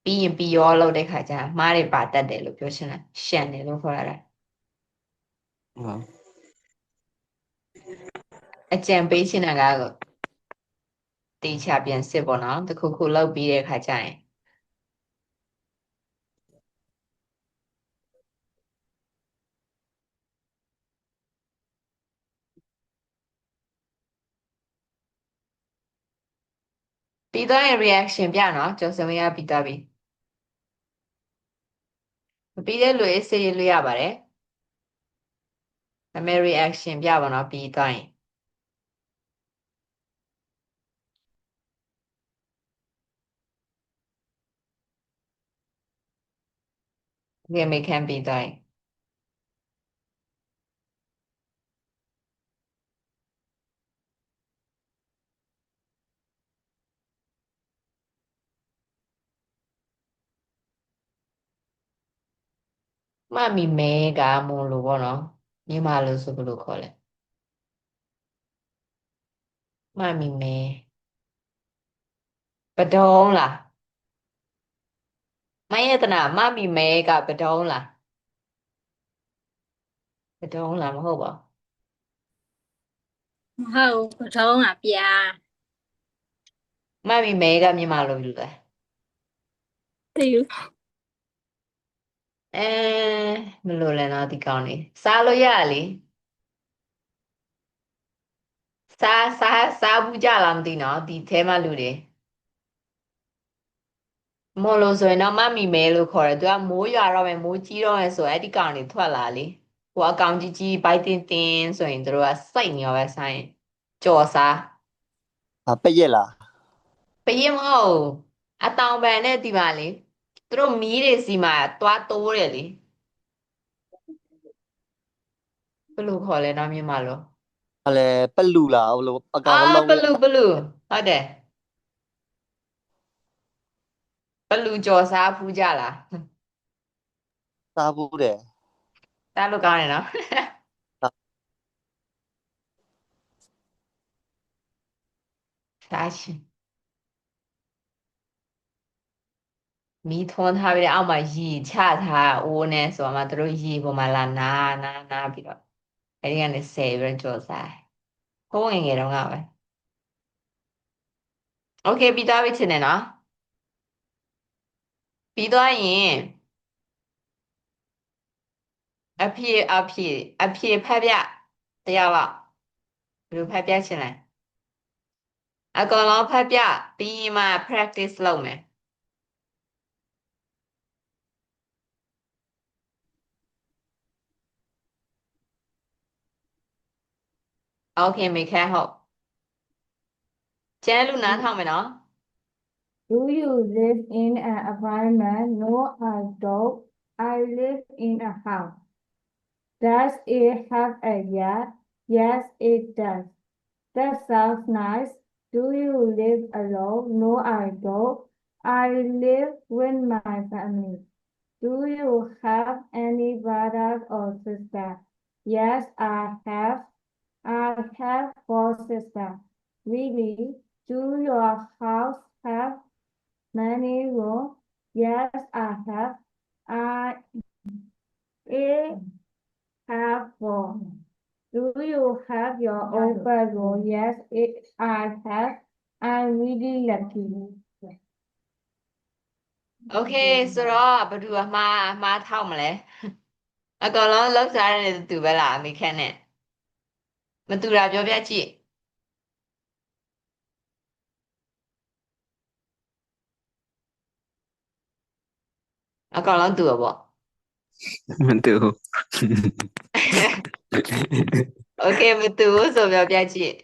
ပြီးရင်ပြီးရောလို့တဲ့ခါကျမှားတွေပါတတ်တယ်လို့ပြောချင်တာရှင့်တယ်လို့ခေါ်ရတာ ဟုတ် အကြံပေးချင်တာကတော့တေချာပြန်စစ်ပေါ့နော်တစ်ခုခုလောက်ပြီးတဲ့ခါကျရင်ပြီးတော့ရင် reaction ပြနော်ကျော်စမရပြီးသွားပြီမပြီးတဲ့လူအေးစေးလို့ရပါတယ်ဒါပေမဲ့ reaction ပြပါနော်ပြီးသွားရင်ဒီမေခံပြီးသွားရင်မမီမဲကမုံလို့ပေါ့နော်မြန်မာလို့ဆိုဘယ်လိုခေါ်လဲမမီမဲပဒုံးလားမယတနာမမီမဲကပဒုံးလားပဒုံးလားမဟုတ်ပါဘူး မဟုတ်ပထုံးอ่ะပြာ မမီမဲကမြန်မာလို့ယူတယ် သိဘူး မလို့လဲနော်ဒီကောင်းနေစားလို့ရလေစားဘူးကြလားမသိနော်ဒီထဲမှာလူတွေမလို့ဆိုရင်တော့မမီမဲလို့ခေါ်တယ်သူကမိုးရွာတော့မယ်မိုးကြီးတော့မယ်ဆိုအဲ့ဒီကောင်တွေထွက်လာလေဟိုအကောင်ကြီးကြီးဘိုက်တင်တင်ဆိုရင်တို့ကစိတ်နေရောပဲဆိုင်ကြော်စား ပက်ရက်လား ပရင်မဟုတ်အတောင်ပံနဲ့ဒီပါလေသူတို့မီးတွေစီမှာသွားတိုးတယ်လေဘယ်လိုခေါ်လဲနော်မြန်မာလို့ ဟာလေပက်လူလားဘလို့အကောင် အာ လုံး ဘလူဟုတ်တယ်ဘလူကြော်စားဖူးကြလား စားဘူးတယ် တားလို့ကောင်းတယ်နော်စားရှင်မီးထွန်းထားပြီးတဲ့အောက်မှာရေချထားအိုးနဲ့ဆိုမှသူတို့ရေပေါ်မှာလာနာပြီးတော့အဲဒီကနေဆယ်ပြီးတော့ကြော်စားဟိုးငယ်တော့ငါပဲโอเคပြီးသွားပြီချင်တယ်နော်ပြီးသွားရင်အဖြေဖတ်ပြတရားပါဘယ်လိုဖတ်ပြချင်လဲအကောင်လုံးဖတ်ပြပြီးရင်မှ practice လုပ်မယ်โอเคမိခဲဟုတ်ကျဲလူနားထောင်မယ်နော် Do you live in an apartment? No, I don't. I live in a house. Does it have a yard? Yes, it does. That sounds nice. Do you live alone? No, I don't. I live with my family. Do you have any brothers or sisters? Yes, I have. I have 4 sisters. Really? Do your house have many rooms? Yes, I have. It have 4. Do you have your own bedroom? Yes, I have. I'm really lucky. โอเคဆိုတော့ဘယ်သူအမှားထောက်မလဲအကောင်လုံးလောက်စားတဲ့သူပဲလားမိခဲနဲ့မတူတာပြောပြကြည့်အကောင်လုံးတူရပေါ့ မတူ โอเคမတူဘူးဆိုပြောပြကြည့်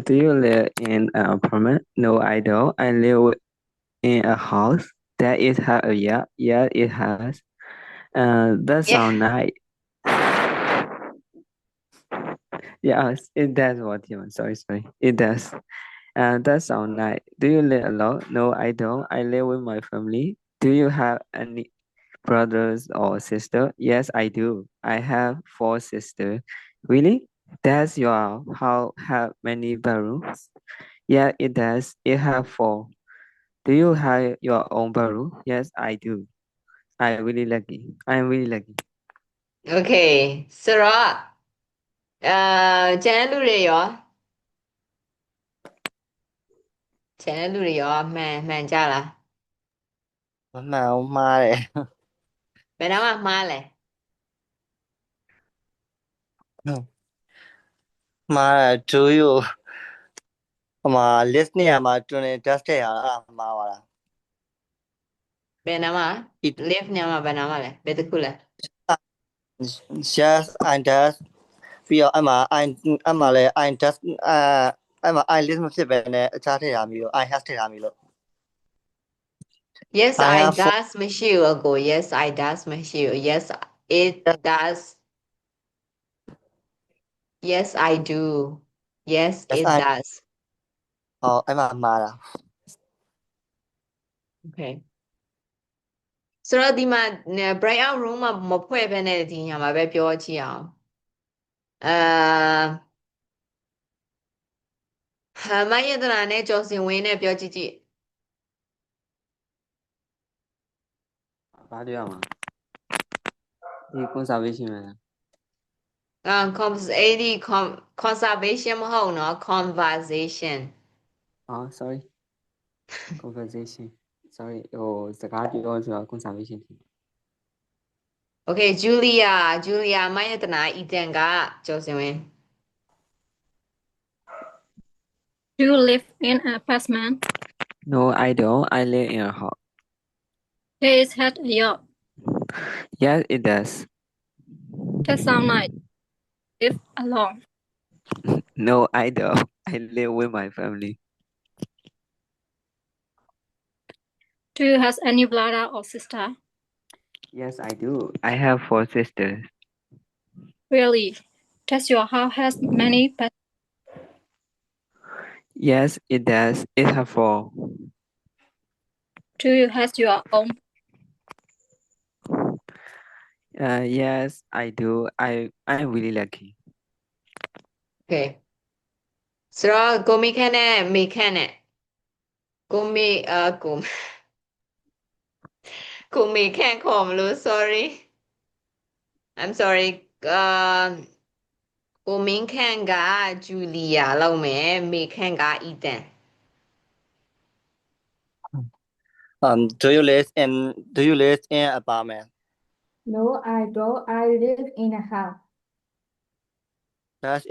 Do you live in an apartment? No, I don't. I live in a house. That it has a yard. Yeah, it has. That sounds nice. Yes, it does what you want. Sorry. It does. That sounds nice. Do you live alone? No, I don't. I live with my family. Do you have any brothers or sister? Yes, I do. I have 4 sisters. Really? Does your house have many bedrooms? Yeah, it does. It have 4. Do you have your own bedroom? Yes, I do. I'm really lucky. I'm really lucky. Okay ဆိုတော့ကျန်တဲ့လူတွေရောမှန်ကြလား မမှန်ဘူးမှားတယ် ဘယ်တော့မှမှားလဲ မှားတယ် do you ဟိုမှာ list နေရာမှာတွင် test ထည့်ရတာအဲ့ဒါမှားပါလား ဘယ်တော့မှ It- live ညမှာဘယ်တော့မှလဲဘယ်တစ်ခုလဲ yes I does ပြီးတော့အဲ့မှာ အဲ့မှာလဲ I does အဲ့မှာ I list မဖြစ်ပဲနဲ့အခြားထည့်ရမည်လို့ I has ထည့်ရမည်လို့ Yes I I have does မရှိဘူးအကို Yes I does မရှိဘူး Yes it does Yes I do Yes Yes, it I- does ဟောအဲ့မှာမှားတာ Okay ဆိုတော့ဒီမှာ break out room မှာမဖွဲ့ဘဲနဲ့ဒီညမှာပဲပြောကြည့်အောင်မယတနာနဲ့ကျော်စင်ဝင်းနဲ့ပြောကြည့်ကြည့် ဘာပြောရမှာဒီ conservation ပဲလား conservation မဟုတ်နော် conversation sorry conversation sorry ဟိုစကားပြောဆိုတော့ conservation ဖြစ် Okay Julia မယတနာ Ethan ကကျော်စင်ဝင်း Do you live in an apartment? No I don't I live in a house There is had a yacht. Yes it does That sounds nice. Live alone. No I don't I live with my family Do you have any brother or sister? Yes I do I have 4 sisters Really? Does your house has many bedrooms? Yes it does it have 4 Do you have your own? Yes I do I'm really lucky Okay ဆိုတော့ကိုမိခန့်နဲ့မိခန့်နဲ့ကိုမိကိုမိခန့်ခေါ်မလို့ sorry I'm sorry ကိုမင်းခန့်ကဂျူလီယာလောက်မယ်မိခန့်က Ethan do you live in an apartment No, I don't. I live in a house. does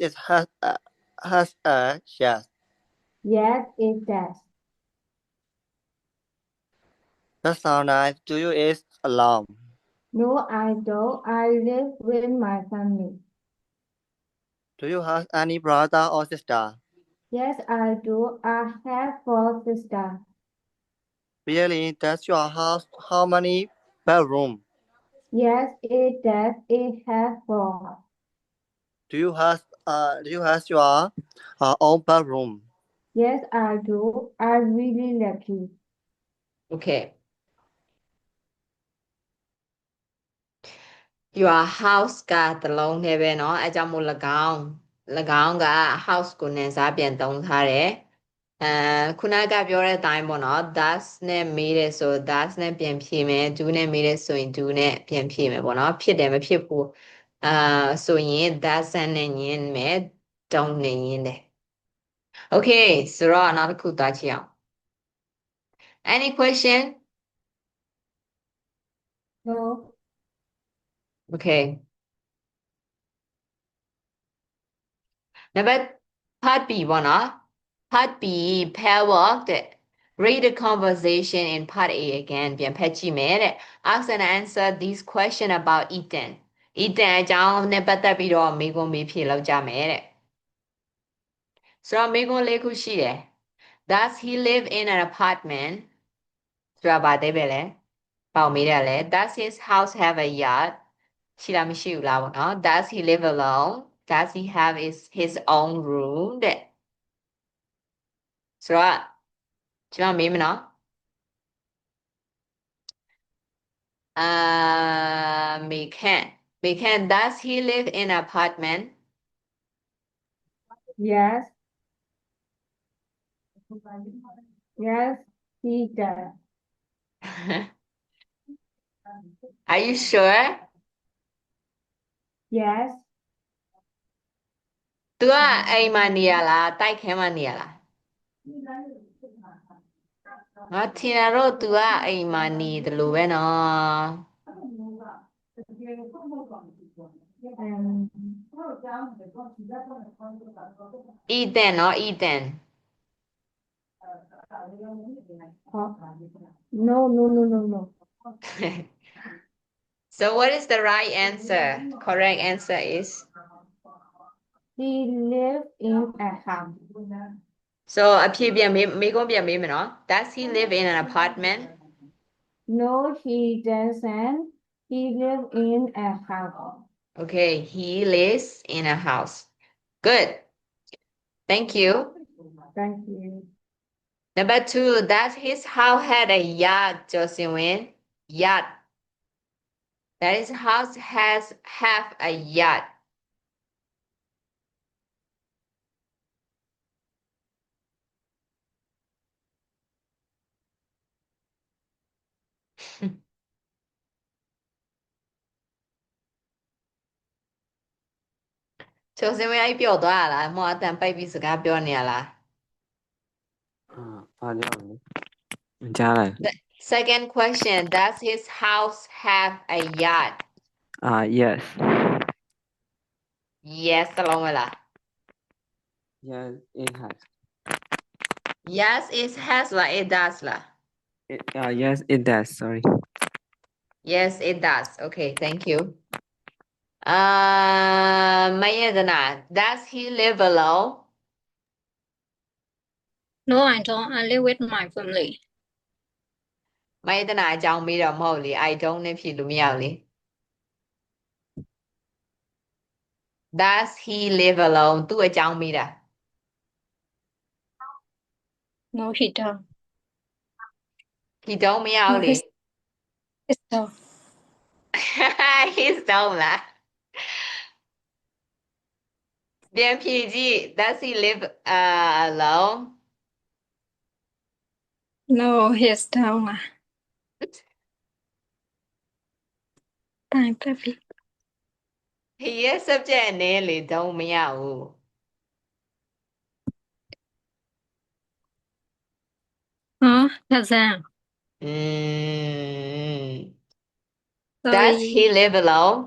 it has a yes Yes, it does. that sounds nice do you live alone No, I don't. I live with my family. do you have any brother or sister Yes, I do. I have 4 sisters. really does your house how many bedroom Yes, it does. It has 4. do you have your own bedroom Yes, I do. I'm really lucky. Okay your house ကတလုံးနဲ့ပဲเนาะအဲကြောင့်မို့၎င်းက house ကိုနည်းစားပြန်သုံးထားတယ်ခုနကပြောတဲ့အတိုင်းပေါ့နော် thus နဲ့မေးတယ်ဆို thus နဲ့ပြန်ဖြေမယ် do နဲ့မေးတယ်ဆိုရင် do နဲ့ပြန်ဖြေမယ်ပေါ့နော်ဖြစ်တယ်မဖြစ်ဘူးဆိုရင် thus နဲ့ညင်းမယ် don't နဲ့ညင်းတယ် Okay ဆိုတော့နောက်တစ်ခုသွားကြည့်အောင် Any question No, Okay Number part B ပေါ့နော် Part B pair walk တဲ့ Read the conversation in part A again ပြန်ဖတ်ကြည့်မယ်တဲ့ Ask and answer these question about Ethan အကြောင်းနဲ့ပတ်သက်ပြီးတော့မေးခွန်းမေးဖြေလောက်ကြမယ်တဲ့ဆိုတော့မေးခွန်း၄ခုရှိတယ် Does he live in an apartment ဆိုတာဘာတဲ့ပဲလဲပေါ့မေးတယ်လဲ Does his house have a yard ရှိလားမရှိဘူးလားပေါ့နော် Does he live alone does he have his own room တဲ့ဆိုတော့ကျွန်မမေးမယ်နော်မေခန့် does he live in an apartment Yes. Yes, he does. Are you sure Yes. သူကအိမ်မှာနေရလားတိုက်ခန်းမှာနေရလားငါထင်တာတော့သူကအိမ်မှာနေတယ်လို့ပဲနော် Ethan နော် Ethan No. So what is the right answer? Correct answer is He lives in a house. so အဖြေပြန်မေးခွန်းပြန်မေးမယ်နော် Does he live in an apartment? No, he doesn't. He lives in a house. Okay, he lives in a house. Good. Thank you. Thank you. Number 2, does his house had a yard, Josephine? Yard. That his house have a yard. Josephine အဲ့ပြောသွားရလားမောအတန်ပိတ်ပြီးစကားပြောနေရလား ဘာကြောင့်လဲမကြားလိုက် Second question, does his house have a yard? yes Yes တလုံးမလား yes it has Yes it has လား it does လား yes it does sorry Yes it does Okay thank you Mayedana does he live alone No, I don't. I live with my family. Mayedana အကြောင်းမေးတော့မဟုတ်လေ I don't နဲ့ဖြေလို့မရဘူးလေ Does he live alone သူ့အကြောင်းမေးတာ No, he don't. He don't မရ No, ဘူးလေ his don't. He's don't လားပြန်ဖြေကြည့် Does he live alone No, his don't. Time, baby. He ရဲ့ subject နဲ့လေ don't မရဘူး Huh? Doesn't. Does he Sorry. live alone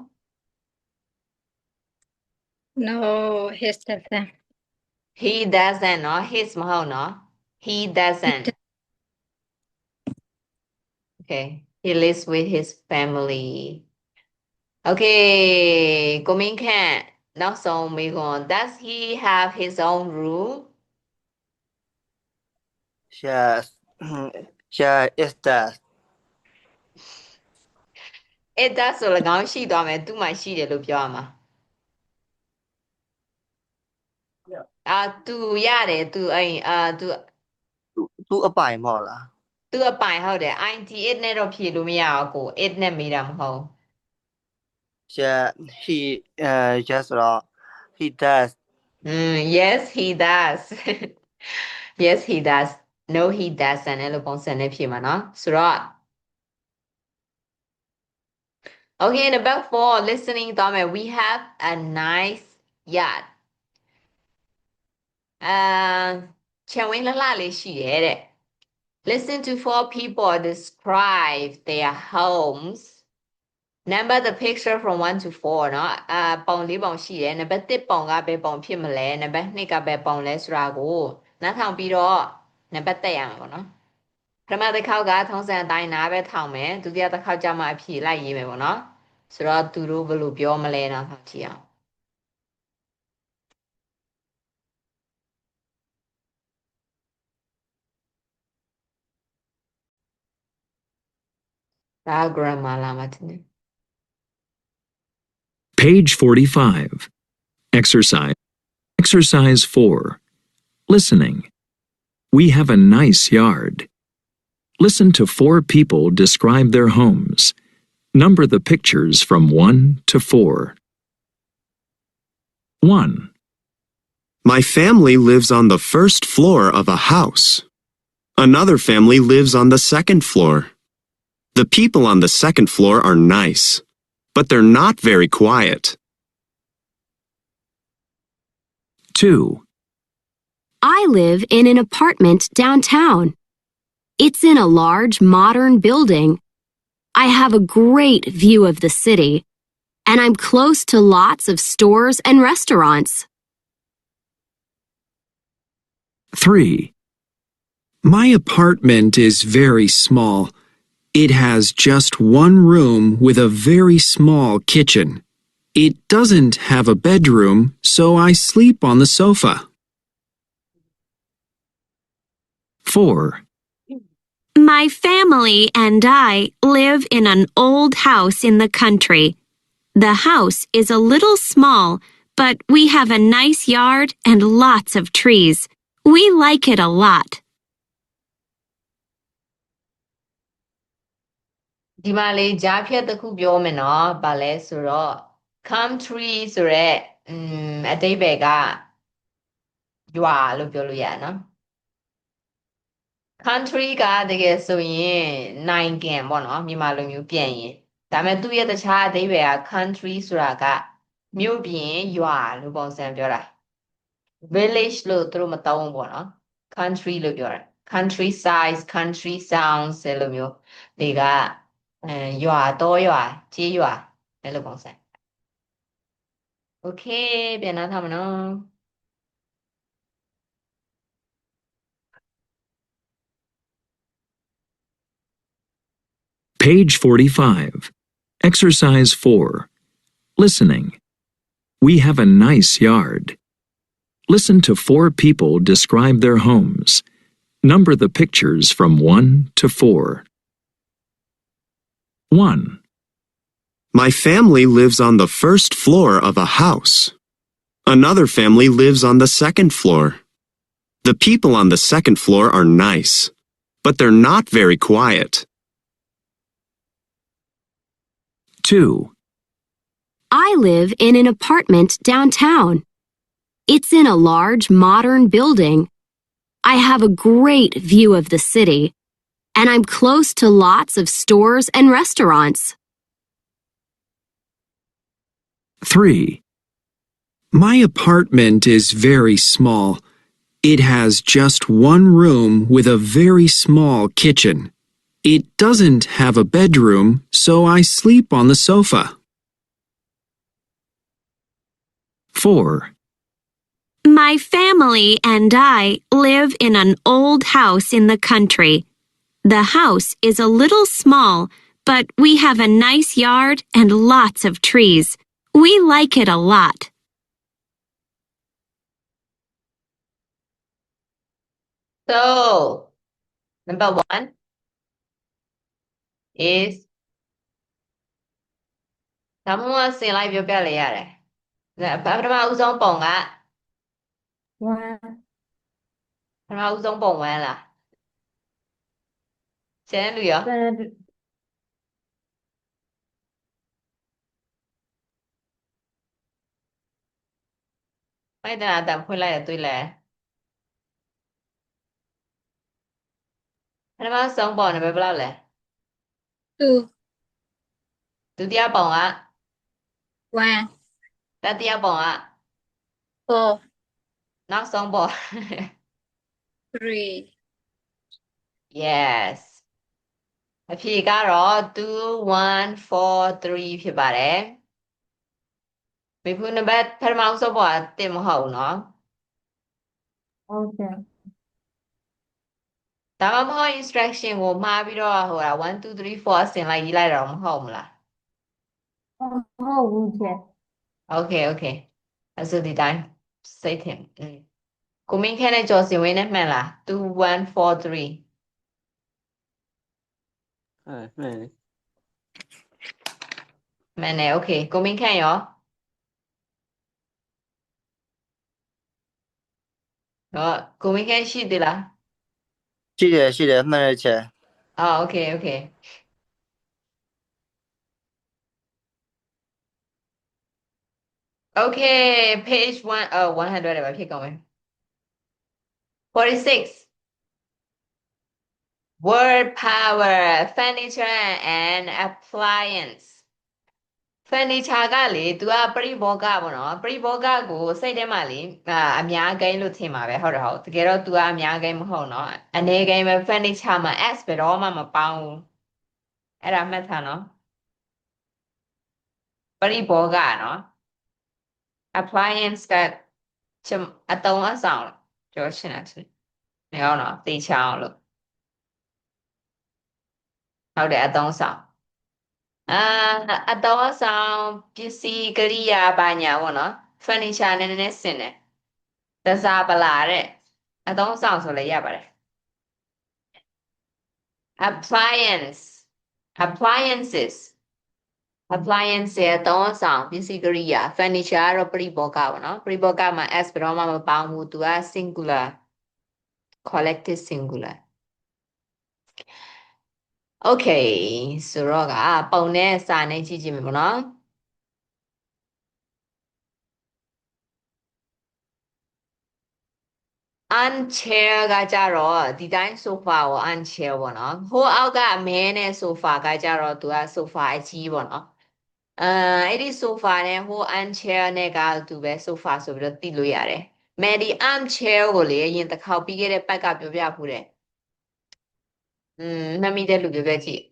No, his doesn't. He doesn't เนาะ his မဟုတ်เนาะ He doesn't Okay he lives with his family Okay ကိုမင်းခန့်နောက်ဆုံးမေးခွန်း Does he have his own room Yes. Yeah, it does. It does ဆို၎င်းရှိသွားမယ်သူ့မှာရှိတယ်လို့ပြောရမှာသူရတယ်သူအိမ်သူ သူအပိုင်မဟုတ်လား သူအပိုင်ဟုတ်တယ် IT it နဲ့တော့ဖြေလို့မရအောင်ကို it နဲ့မေးတာမဟုတ် Yeah, he yes တော့ he does. Yes he does Yes he does No he doesn't အဲ့လိုပုံစံနဲ့ဖြေမှာเนาะဆိုတော့ Okay number 4 listening သွားမယ် we have a nice yard ခြံဝင်းလှလှလေးရှိတယ်တဲ့ Listen to 4 people describe their homes Number the picture from 1 to 4เนาะပုံ၄ပုံရှိတယ် number 1ပုံကဘယ်ပုံဖြစ်မလဲ number 2ကဘယ်ပုံလဲဆိုတာကိုနားထောင်ပြီးတော့ number တက်ရမှာပေါ့နော်ပထမတစ်ခေါက်ကထုံးစံအတိုင်းနားပဲထောင်မယ်ဒုတိယတစ်ခေါက်ကျမှအဖြေလိုက်ရေးမယ်ပေါ့နော်ဆိုတော့သူတို့ဘယ်လိုပြောမလဲနားထောင်ကြည့်အောင်ဒါ grammar လာမှာတင်တယ် Page 45. Exercise. Exercise 4. Listening. We have a nice yard. Listen to 4 people describe their homes. Number the pictures from 1 to 4. 1, My family lives on the first floor of a house. Another family lives on the second floor. The people on the second floor are nice, but they're not very quiet. 2, I live in an apartment downtown. It's in a large modern building. I have a great view of the city, and I'm close to lots of stores and restaurants. 3, My apartment is very small. It has just one room with a very small kitchen. It doesn't have a bedroom, so I sleep on the sofa. 4, My family and I live in an old house in the country. The house is a little small, but we have a nice yard and lots of trees. We like it a lot. ဒီမှာလေကြားဖြတ်တစ်ခုပြောမယ်နော်ဗာလဲဆိုတော့ country ဆိုရက်အဓိပ္ပာယ်ကရွာလို့ပြောလို့ရတယ်နော် country ကတကယ်ဆိုရင်နိုင်ငံပေါ့နော်မြန်မာလိုမျိုးပြန်ရင်ဒါပေမဲ့သူ့ရဲ့တခြားအဓိပ္ပာယ်က country ဆိုတာကမြို့ပြင်ရွာလို့ပုံစံပြောတာ village လို့သူတို့မသုံးဘူးပေါ့နော် country လို့ပြောတာ country size country sounds အဲ့လိုမျိုးတွေကရွာတော့ရွာကျေးရွာအဲ့လိုပုံစံ okay ပြန်နားထောင်မနော် Page 45. Exercise 4. Listening. We have a nice yard. Listen to 4 people describe their homes. Number the pictures from 1 to 4. 1, My family lives on the first floor of a house. Another family lives on the second floor. The people on the second floor are nice, but they're not very quiet. 2, I live in an apartment downtown. It's in a large modern building. I have a great view of the city, and I'm close to lots of stores and restaurants. 3, My apartment is very small. It has just one room with a very small kitchen. It doesn't have a bedroom, so I sleep on the sofa. 4, My family and I live in an old house in the country. The house is a little small, but we have a nice yard and lots of trees. We like it a lot. So number 1 is ဒါမှမဟုတ်ဆင်လိုက်ပြောပြလိုက်ရတယ်ပထမဦးဆုံးပုံက One, ပထမဦးဆုံးပုံ1လားကျန်လူရော third, ဖိုက်တာအတန်ဖွင့်လိုက်ရတွေ့လဲပထမဆုံးပုံနံပါတ်ဘယ်လောက်လဲ 2, ဒုတိယပုံက 1, တတိယပုံက 4, နောက်ဆုံးပုံ 3. yes အဖြေကတော့2 1 4 3ဖြစ်ပါတယ်မိဖူးနံပါတ်ပထမဆုံးပုံကတင်မဟုတ်ဘူးเนาะ okay. ဒါမှမဟုတ် instruction ကိုမှားပြီးတော့ဟို1 2 3 4အစင်လိုက်ရေးလိုက်တော့မဟုတ်မလား Oh, okay. okay okay အဲ့ဆိုဒီတိုင်းစိတ်ထင်ကိုမင်းခဲနဲ့ကျော်စင်ဝင်းနဲ့မှန်လား2 1 4 3မှန်လေ မှန်တယ် okay ကိုမင်းခဲရော ကိုမင်းခဲရှိသေးလား ရှိတယ်မှန်တဲ့ချက် okay okay okay page 100ပဲဖြစ်ကုန်မယ် 46 word power furniture and appliance furniture ကလေ तू ကပရိဘောဂပေါ့နော်ပရိဘောဂကိုစိတ်ထဲမှာလေအများကိန်းလို့ထင်ပါပဲဟုတ်တယ်ဟုတ်တကယ်တော့ तू ကအများကိန်းမဟုတ်နော်အနေကိန်းပဲ furniture မှာ s ဘယ်တော့မှမပေါင်းဘူးအဲ့ဒါမှတ်ထားနော်ပရိဘောဂနော် appliance ကအတုံးအဆောင်ပြောရှင်းတာချင်းနေအောင်နော်သိချအောင်လို့ဟုတ်တယ်အတုံးဆောင်အတုံးအဆောင်ပစ္စည်းကိရိယာဘာညာပေါ့နော် furniture နဲ့နည်းနည်းဆင်တယ်တစားပလာတဲ့အတုံးဆောင်ဆိုလည်းရပါတယ် appliances appliance အတုံးအဆောင်ပစ္စည်းကိရိယာ furniture ကတော့ပရိဘောဂပေါ့နော်ပရိဘောဂမှာ s ဘယ်တော့မှမပေါင်းဘူးသူက singular collective singular okay ဆိုတော့ကပုံနဲ့စာနဲ့ကြည့်ကြည့်မယ်ပေါ့နော် armchair ကကြတော့ဒီတိုင်း sofa ကို armchair ပေါ့နော်ဟိုအောက်ကအမဲနဲ့ sofa ကကြတော့သူက sofa အကြီးပေါ့နော်အဲ့ဒီ sofa နဲ့ဟို armchair နဲ့ကသူပဲ sofa ဆိုပြီးတော့သိလို့ရတယ်မယ်ဒီ armchair ကိုလေအရင်တစ်ခေါက်ပြီးခဲ့တဲ့ဘက်ကပြောပြဖူးတယ်မှတ်မိတဲ့လူပြောပြကြည့်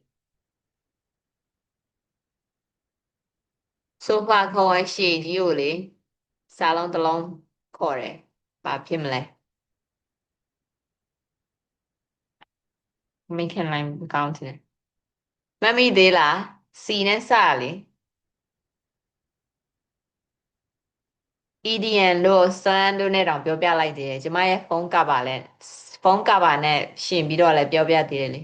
sofa ခေါ်ရရှေ့ကြီးကိုလေစာလုံးတစ်လုံးခေါ်တယ်ဘာဖြစ်မလဲမိခင်လိုင်းကောင်းတယ်မမိသေးလားစီနဲ့စလေ EDN တို့ sun တို့နဲ့တောင်ပြောပြလိုက်သေးတယ်ကျမရဲ့ဖုန်းကပါလဲဖုန်းကပါနဲ့ရှင်ပြီးတော့လည်းပြောပြသေးတယ်လေ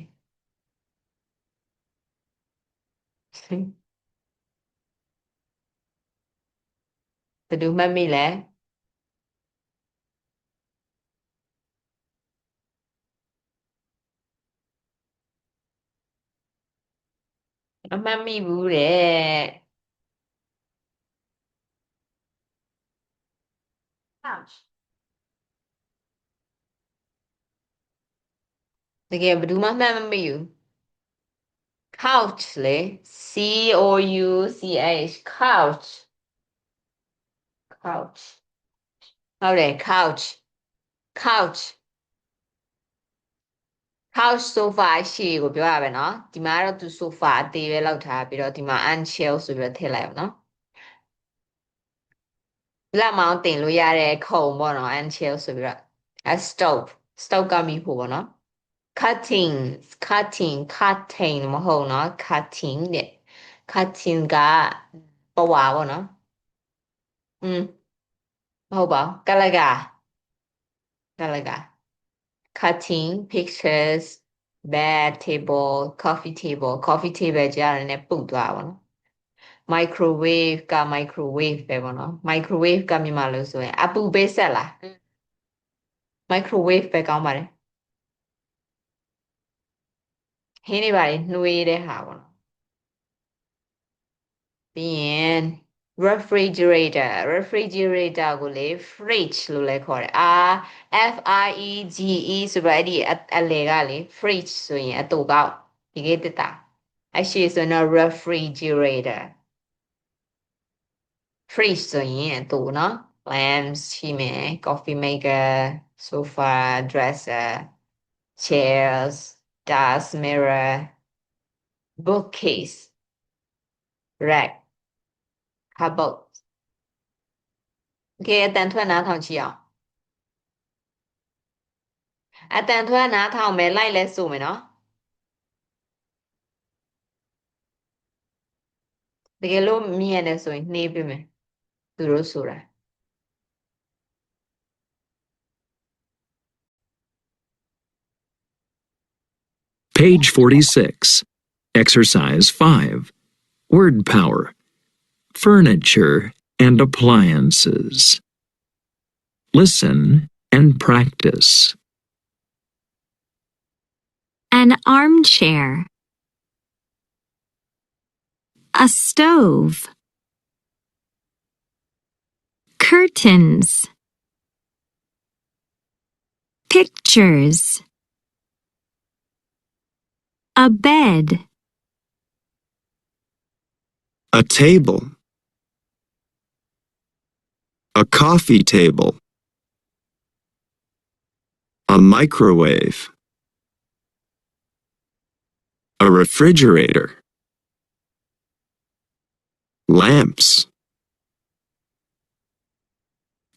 ဘယ်သူမှတ်မိလဲအမှတ်မိဘူးတဲ့ couch တကယ်ဘယ်သူမှမှတ်မမိဘူး couch လေ couch couch ဟုတ်တယ် couch couch couch sofa ရှေ့ကိုပြောရပဲเนาะဒီမှာတော့သူ sofa အသေးပဲလောက်ထားပြီးတော့ဒီမှာ armchair ဆိုပြီးတော့ထည့်လိုက်အောင်เนาะလက်မောင်းတင်လို့ရတဲ့ခုံပေါ့နော် armchair ဆိုပြီးတော့ stove ကမိဖို့ပေါ့နော် cutting မဟုတ်နော် cutting တဲ့ cutting ကပဝါပေါ့နော်မဟုတ်ပါဘူးကလက cutting pictures bed table coffee table ကြားရတဲ့ပုတ်သွားပါနော် microwave က microwave ပဲပေါ့နော် microwave ကမြန်မာလို့ဆိုရင်အပူပေးဆက်လား microwave ပဲကောင်းပါတယ်ဟင်းနေပါလေနှွေးတဲ့ဟာပေါ့နော်ပြီးရင် refrigerator ကိုလေ fridge လို့လည်းခေါ်တယ် FREGE ဆိုပြီးအဲ့ဒီအလယ်ကလေ fridge ဆိုရင်အတူကောက်ဒီကိတတာအရှိဆိုတော့ refrigerator fridge ဆိုရင်အတူနော် lamps ရှိမယ် coffee maker sofa dresser chairs dust mirror bookcase rack cupboard โอเคအတန်ထွက်နားထောင်ကြည့်အောင်အတန်ထွက်နားထောင်မယ်လိုက်လဲဆိုမယ်နော်တကယ်လို့မြင်ရတယ်ဆိုရင်နှေးပေးမယ်သူတို့ဆိုတာ Page 46. Exercise 5. Word power. Furniture and appliances. Listen and practice. An armchair. A stove. Curtains. Pictures. A bed. A table. A coffee table. A microwave. A refrigerator. Lamps.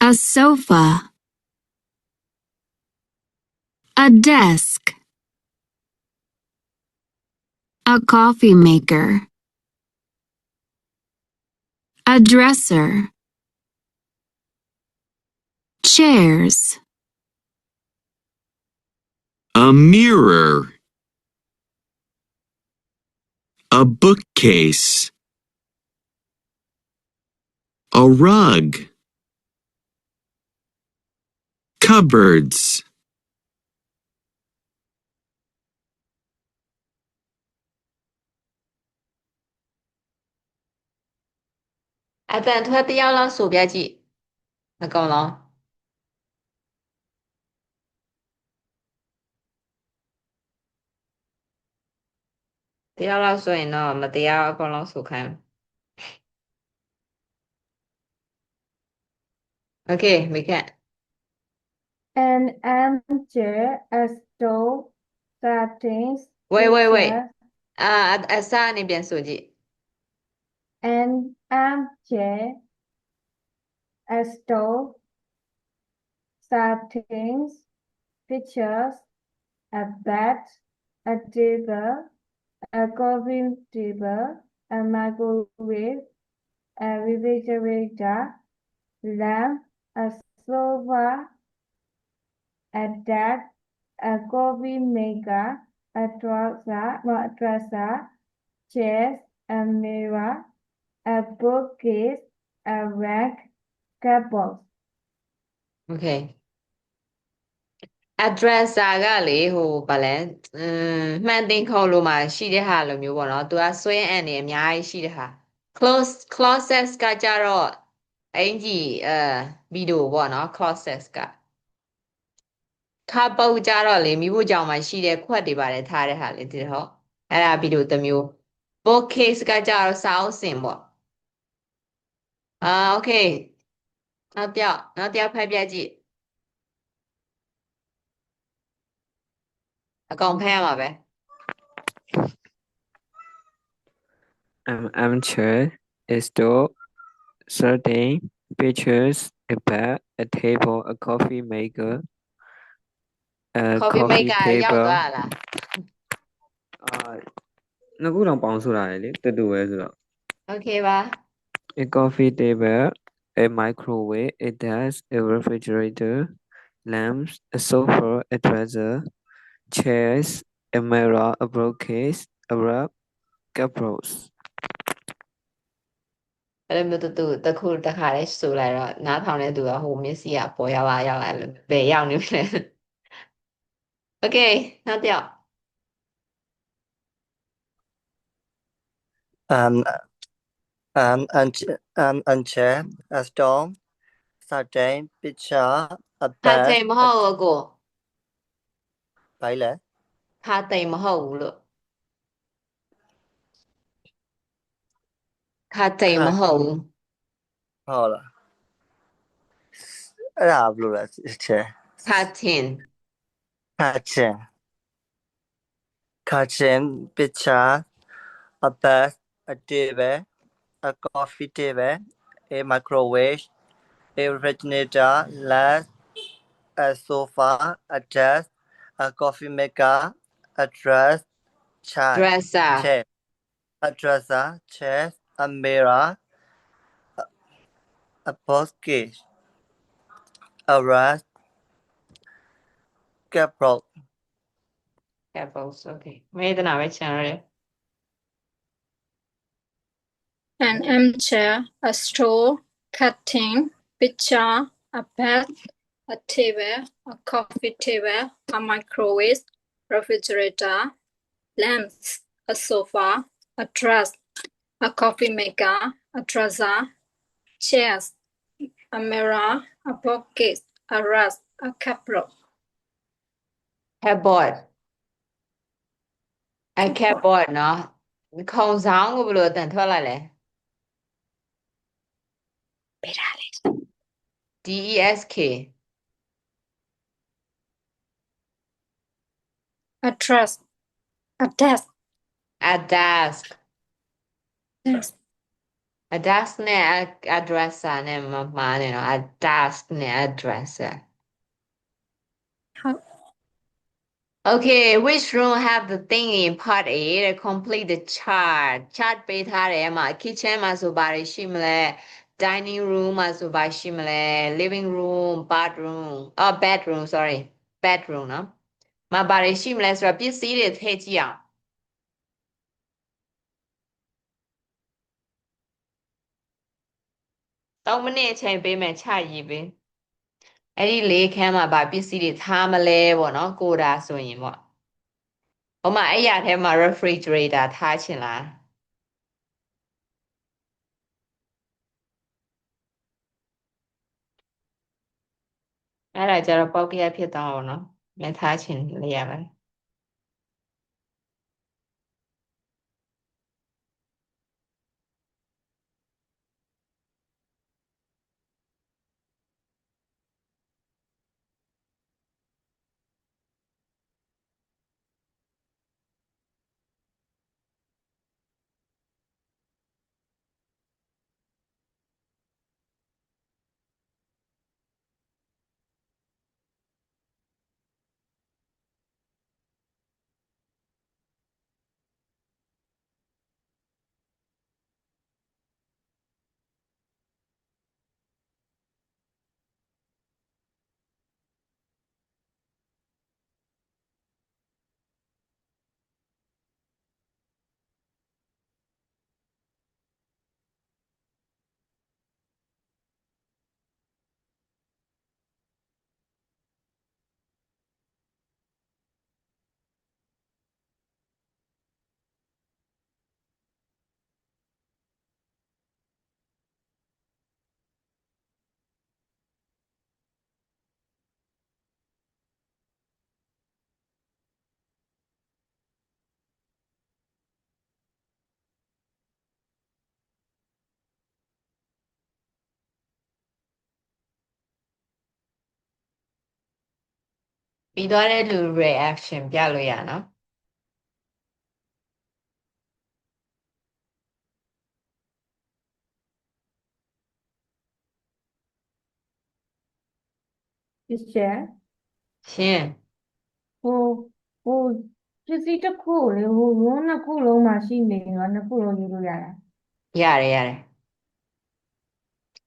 A sofa. A desk. A coffee maker. A dresser. Chairs. A mirror. A bookcase. A rug. Cupboards. At then, what the yellow so byaji? I go along. The yellow so in no, but the yellow go along so kind. Okay, we can. An armchair, a stove, curtains, Wait. pictures. Asa ni bien soji. An armchair, a stove, curtains, pictures, a bed, a table, a coffee table, a microwave, a refrigerator, lamp, a sofa, a desk, a coffee maker, a dresser, chairs, a mirror, a bookcase, a rack, cupboard. Okay. Address ကလေဟိုဗာလဲမှန်တင်ခေါ်လို့မှရှိတဲ့ဟာလိုမျိုးပေါ့နော်သူကဆွဲအံ့နေအများကြီးရှိတဲ့ဟာ clauses ကကြတော့အင်ကြီးဗီဒီယိုပေါ့နော် clauses ကခါပုတ်ကြတော့လေမိဖို့ကြောင့်မှရှိတဲ့ခွက်တွေပါတယ်ထားတဲ့ဟာလေဒီတော့အဲ့ဒါဗီဒီယိုတစ်မျိုး bookcase ကကြတော့စာအုပ်စင်ပေါ့okay နောက်တစ်ယောက်ဖတ်ပြကြည့်အကောင်ဖတ်ရမှာပဲ An armchair, a stove, certain pictures, a bed, a table, a coffee maker, a coffee coffee maker ရောက် table. သွားလား နှစ်ခုတောင်ပေါင်းဆိုတာလေတူတူပဲဆိုတော့ Okay ပါ A coffee table, a microwave, a desk, a refrigerator, lamps, a sofa, a dresser, chairs, a mirror, a bookcase, a rug, cupboards. အဲ့လိုမျိုးတူတစ်ခုတစ်ခါလေးဆိုလိုက်တော့နားထောင်တဲ့သူကဟိုမျက်စိကပေါ်ရောက်လာလို့ဘယ်ရောက်နေလဲ Okay နောက်တစ်ယောက် armchair, a stone, certain picture, a ခါ bed, တိမ်မဟုတ်ဘူးကို ဘာလဲ ခါတိမ်မဟုတ်ဘူးလို့ခါတိမ်မဟုတ်ဘူး ဟုတ်လားအဲ့ဒါဘယ်လိုလဲချဲ ခါတင် Kitchen, picture, a bed, a table, a coffee table, a microwave, a refrigerator, lamp, a sofa, a desk, a coffee maker, a dresser chair, a mirror, a bookcase, a rug, cupboard. Apples okay မေးတဲ့နာပဲချန်ရတယ် An armchair, a stove, curtain, picture, a bed, a table, a coffee table, a microwave, refrigerator, lamps, a sofa, a dress, a coffee maker, a dresser, chairs, a mirror, a bookcase, a rug, a cupboard. cupboard အဲ cupboard နော်ခုံဆောင်ကိုဘယ်လိုအတန်ထွက်လိုက်လဲ DESK A dress, a desk, a desk desk, a desk နဲ့ addresser နဲ့မမှားနဲ့နော် a desk နဲ့ addresser Okay, which room have the thing in part A to complete the chart? Chart ပေးထားတယ်မှာ kitchen မှာဆိုဘာတွေရှိမလဲ dining room မှာဆိုဘာရှိမလဲ living room, bathroom, bedroom, sorry, bedroom နော်မှာဘာတွေရှိမလဲဆိုတော့ပစ္စည်းတွေထည့်ကြည့်အောင်3မိနစ်အချိန်ပေးမယ်ချရေးပေးအဲ့ဒီလေးခန်းမှာဘာပစ္စည်းတွေထားမလဲပေါ့နော်ကိုတာဆိုရင်ပေါ့ဟိုမှာအဲ့ရထဲမှာ refrigerator ထားချင်လားအဲ့ဒါကြတော့ပေါက်ပြက်ဖြစ်သွားအောင်နော်မထားချင်လေရပါတယ်ပြီးသွားတဲ့လူ reaction ပြလို့ရနော် teacher ရှင်း ဟိုပစ္စည်းတစ်ခုလေဟိုဝန်းနှစ်ခုလုံးမှာရှိနေတော့နှစ်ခုလုံးရေးလို့ရတာ ရတယ်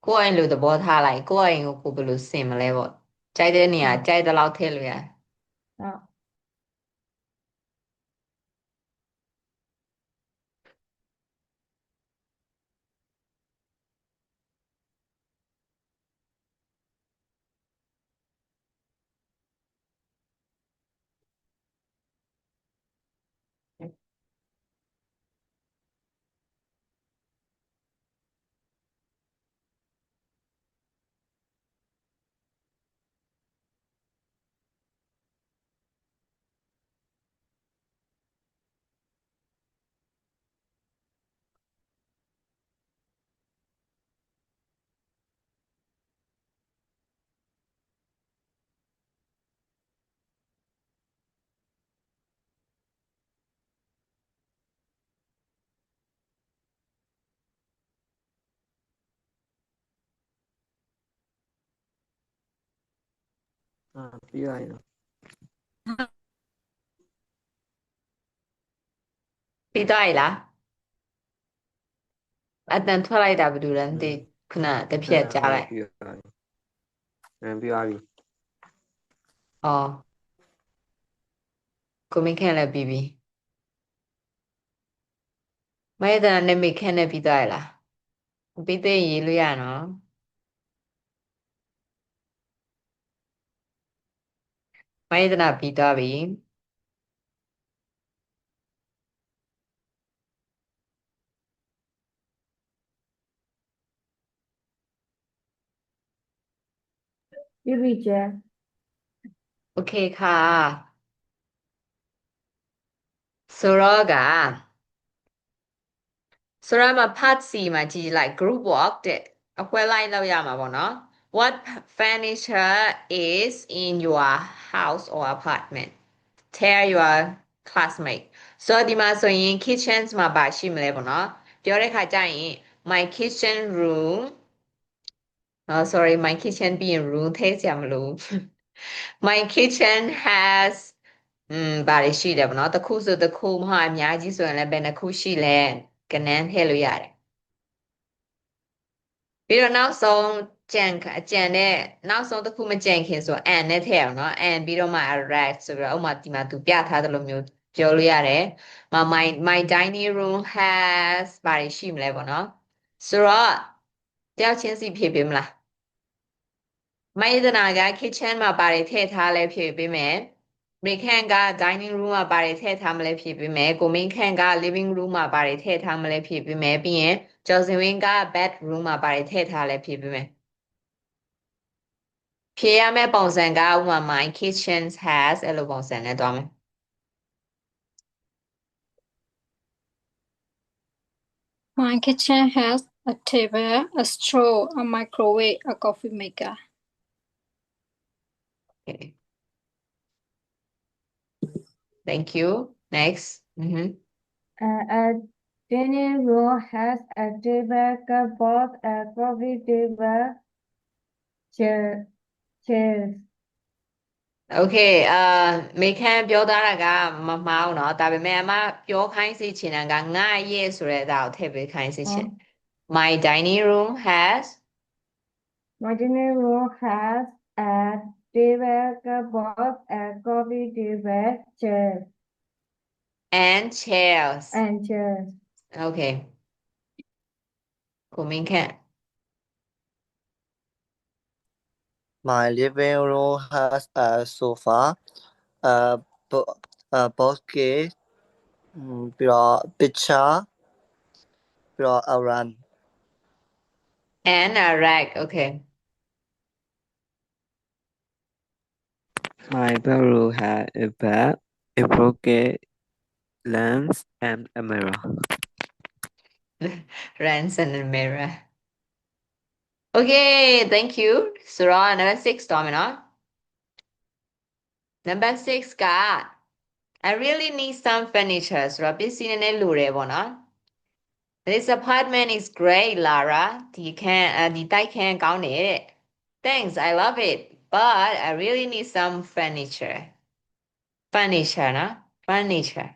ကိုယ့်အိမ်လိုသဘောထားလိုက်ကိုယ့်အိမ်ကိုကိုယ်ဘယ်လိုစင်မလဲပေါ့ကြိုက်တဲ့နေရာကြိုက်တဲ့လောက်ထည့်လို့ရတယ် ဟုတ် ပြီးသွားရင်တော့ ပြီးသွားပြီလားအတန်ထွက်လိုက်တာဘယ်သူလဲမသိခုနတစ်ဖြက်ကြားလိုက် ပြီးသွားပြီပြီးသွားပြီ ဩကိုမင်းခန့်လည်းပြီးပြီမဲတန်နဲ့မိခန့်နဲ့ပြီးသွားရလားပြီးသေးရင်ရေးလို့ရနော် မိုင်းဒနာပြီးသွားပြီ ပြီးပြီကျန် โอเคค่ะဆိုတော့ကဆိုတော့မှာ part C မှာကြည့်လိုက် group work တဲ့အခွဲလိုက်လောက်ရမှာပေါ့နော် What furniture is in your house or apartment tell your classmate ဆိုတော့ဒီမှာဆိုရင် kitchens မှာပါရှိမလဲပေါ့နော်ပြောတဲ့ခါကျရင် my kitchen room sorry my kitchen ပြီးရင် room ထည့်စရာမလို my kitchen has ဘာတွေရှိတယ်ပေါ့နော်တစ်ခုဆိုတစ်ခုမဟုတ်အများကြီးဆိုရင်လည်းဘယ်နှခုရှိလဲကနန်းထည့်လို့ရတယ်ပြီးတော့နောက်ဆုံးကြံတဲ့နောက်ဆုံးတစ်ခုမကြံခင်ဆို and နဲ့ထည့်အောင်နော် and ပြီးတော့မှ red ဆိုပြီးတော့ဥပမာဒီမှာသူပြထားသလိုမျိုးပြောလို့ရတယ်my dining room has ဘာတွေရှိမလဲပေါ့နော်ဆိုတော့တယောက်ချင်းစီဖြည့်ပေးမလားမိုင်းဒနာက kitchen မှာဘာတွေထည့်ထားလဲဖြည့်ပေးမယ်မေခန့်က dining room မှာဘာတွေထည့်ထားမလဲဖြည့်ပေးမယ်ကိုမင်းခန့်က living room မှာဘာတွေထည့်ထားမလဲဖြည့်ပေးမယ်ပြီးရင်ကျော်စင်ဝင်းက bedroom မှာဘာတွေထည့်ထားလဲဖြည့်ပေးမယ်ဖြည့်ရမယ့်ပုံစံကဥပမာ my kitchen has အဲ့လိုပုံစံနဲ့တွားမယ် My kitchen has a table, a straw, a microwave, a coffee maker. Okay. Thank you. Next. A dining room has a table, cupboard, a coffee table, chairs. Okay. မေခန့်ပြောသားတာကမမှားဘူးเนาะဒါပေမဲ့အမပြောခိုင်းစီချင်တာကငါရဲ့ဆိုတဲ့အသားကိုထည့်ပေးခိုင်းစီချင် My dining room has My dining room has a table, cupboard, a coffee table, chairs. and chairs. And chairs. Okay. ကိုမင်းခန့် My living room has a sofa, a basket, ပြီးတော့ picture, ပြီးတော့ a run. and a rag. Okay. My bedroom has a bed, a blanket, lamps, and a mirror. Rents and a mirror. Okay, thank you. So number 6 တော့မယ်နော် Number 6က I really need some furniture ဆိုတော့ပစ္စည်းနည်းနည်းလိုတယ်ပေါ့နော် This apartment is great, Lara. ဒီတိုက်ခန်းကောင်းတယ်တဲ့ Thanks, I love it. But I really need some furniture. Furniture နော် Furniture.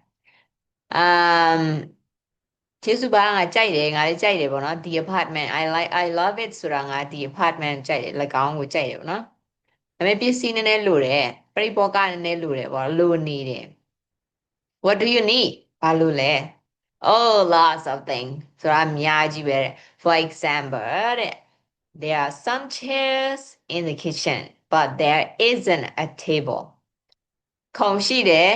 ကျေးဇူးပါငါကြိုက်တယ်ငါလည်းကြိုက်တယ်ပေါ့နော်ဒီ apartment I love it ဆိုတာငါဒီ apartment ကြိုက်တယ်၎င်းကိုကြိုက်တယ်ပေါ့နော်ဒါပေမဲ့ပစ္စည်းနည်းနည်းလိုတယ်ပရိဘောကနည်းနည်းလိုတယ်ပေါ့လိုနေတယ် What do you need ဘာလို့လဲ Oh lots of things ဆိုတာအများကြီးပဲ For example တဲ့ There are some chairs in the kitchen but there isn't a table ခုံရှိတယ်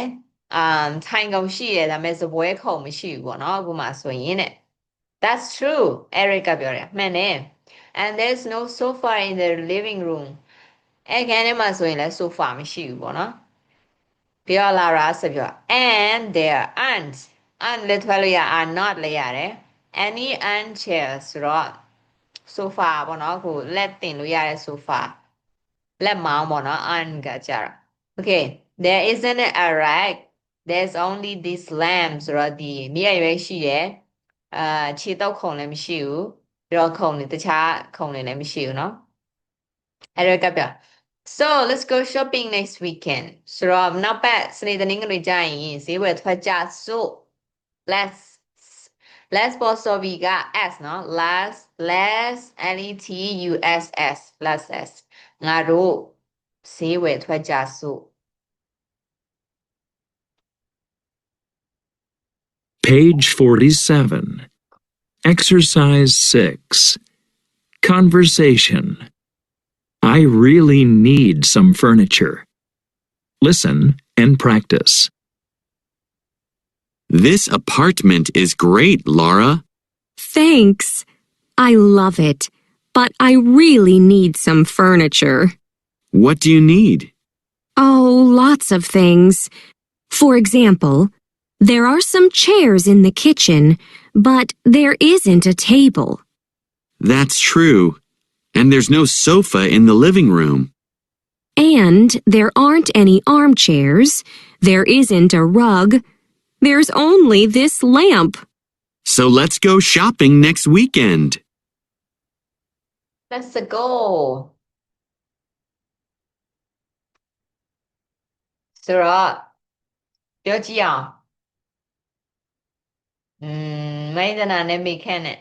ထိုင်ကုန်ရှိတယ်ဒါပေမဲ့စပွဲခုံမရှိဘူးပေါ့နော်အခုမှဆိုရင်တဲ့ That's true Eric ကပြောတယ်မှန်တယ် And there's no sofa in the living room အခန်းထဲမှာဆိုရင်လည်း sofa မရှိဘူးပေါ့နော်ပြောလာတာဆက်ပြော And there aren't လည်းထွက်လို့ရ are not လည်းရတယ် Any armchairs ဆိုတော့ sofa ပေါ့နော်အခုလက်တင်လို့ရတဲ့ sofa လက်မောင်းပေါ့နော် arm ကကြတာ Okay there isn't a rack there's only this lamp ဆိုတော့ဒီမြည့်ရွယ်ရှိတယ်ခြေတောက်ခုံလည်းမရှိဘူးပြီးတော့ခုံတွေတခြားခုံတွေလည်းမရှိဘူးเนาะအဲ့တော့ကပြ So let's go shopping next weekend ဆိုတော့နောက်ပတ်စနေတနင်္ဂနွေကျရင်ဈေးဝယ်ထွက်ကြစို့ let's ပေါ်စော်ဘီက s เนาะ let's let's ငါတို့ဈေးဝယ်ထွက်ကြစို့Page 47. Exercise 6. Conversation. I really need some furniture. listen, and practice. This apartment is great, Laura. Thanks. I love it, but I really need some furniture. What do you need? Oh, lots of things. For example, there are some chairs in the kitchen, but there isn't a table. That's true. And there's no sofa in the living room. And there aren't any armchairs. There isn't a rug. There's only this lamp. So let's go shopping next weekend. Let's go ဆိုတော့ပြောကြည့်အောင်မိဒနာနဲ့မိခန့်နဲ့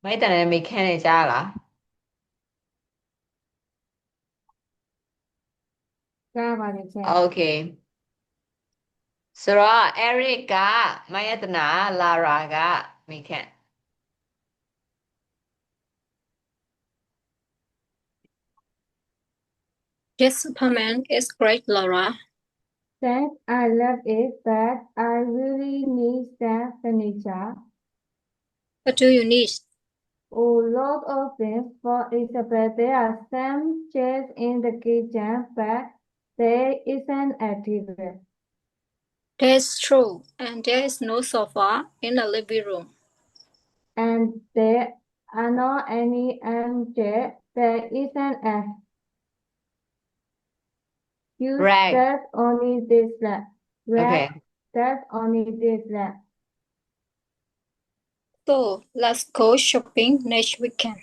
မိဒနာနဲ့မိခန့်နဲ့ကြားလား ကြားပါတယ်ဆရာ Okay ဆိုတော့ Eric ကမိဒနာ Lara ကမိခန့် This apartment is great, Laura. Thanks, I love it, but I really need some furniture. What do you need? Oh, lot of things. For example, there are some chairs in the kitchen, but there isn't a table. That's true. And there is no sofa in the living room. And there are not any armchairs. There isn't a huge Right. That's only this lamp. Okay That's only this lamp. So let's go shopping next weekend.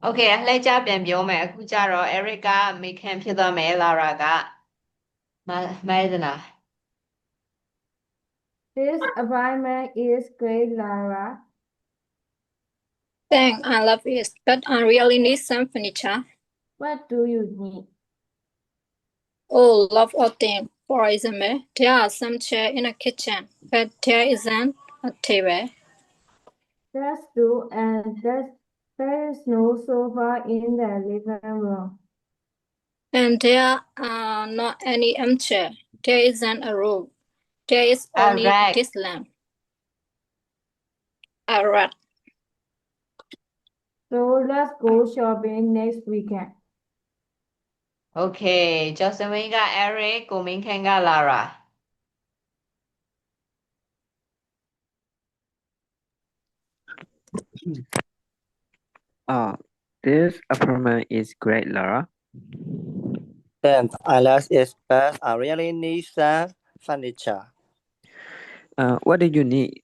Okay အလှည့်ကျပြန်ပြောမယ်အခုကျတော့ Eric ကမိခန့်ဖြစ်သွားမယ် Lara ကမိဒနာ This apartment is great, Lara. Thanks, I love it, but I really need some furniture. What do you need? Oh, lot of things. For example, there are some chairs in the kitchen, but there isn't a table. That's true, and there is no sofa in the living room. And there are not any armchair. There isn't a room. There is only Alright. this lamp. Alright. So let's go shopping next weekend. Okay ကျော်စဝင်းက Eric ကိုမိခန့်က Lara This apartment is great, Laura. Thanks, I like it, but I really need some furniture. What do you need?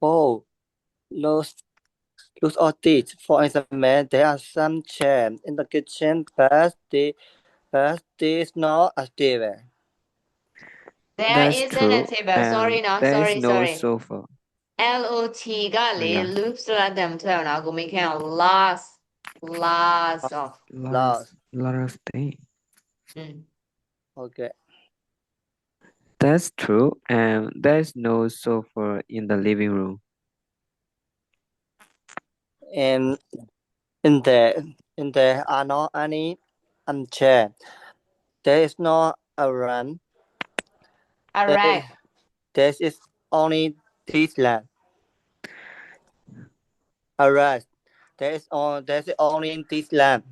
Oh, look at this. For example, there are some chairs in the kitchen, but there's not a table. There That's isn't true. a table sorry no There sorry is no sorry sofa. LOT ကလေ Yeah. loops လာတယ်မထွက်အောင်နော်ကိုမိခန့် lots of Lot of things. Okay. That's true. And there's no sofa in the living room. And there are not any armchair. There is not a run. alright There is only this lamp. Alright. There is only this lamp.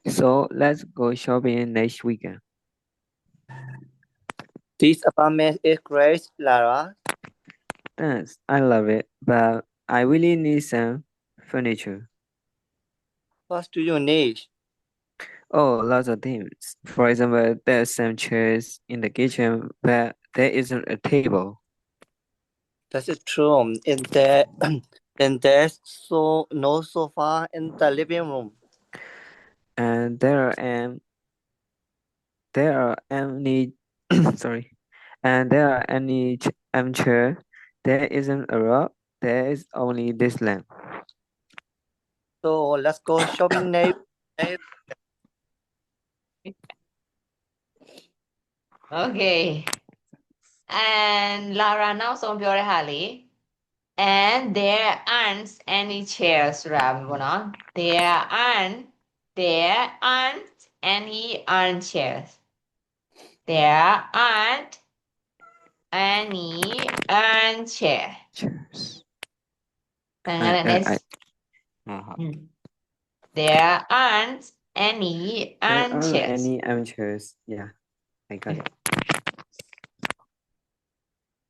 So let's go shopping next weekend. This apartment is great, Lara. Thanks. I love it, but I really need some furniture. What do you need? Oh, lots of things. For example, there's some chairs in the kitchen, but there isn't a table. That is true. And there's no sofa in the living room. And there are any sorry. And there are any armchair. There isn't a rug. There is only this lamp. So let's go shopping next. Okay and Lara နောက်ဆုံးပြောတဲ့ဟာလေ and there aren't any chairs ဆိုတာပေါ့နော် there aren't any armchairs there aren't any armchair Cheers. ဒါကလည်း next there aren't any armchairs Any armchairs. Yeah, I got it.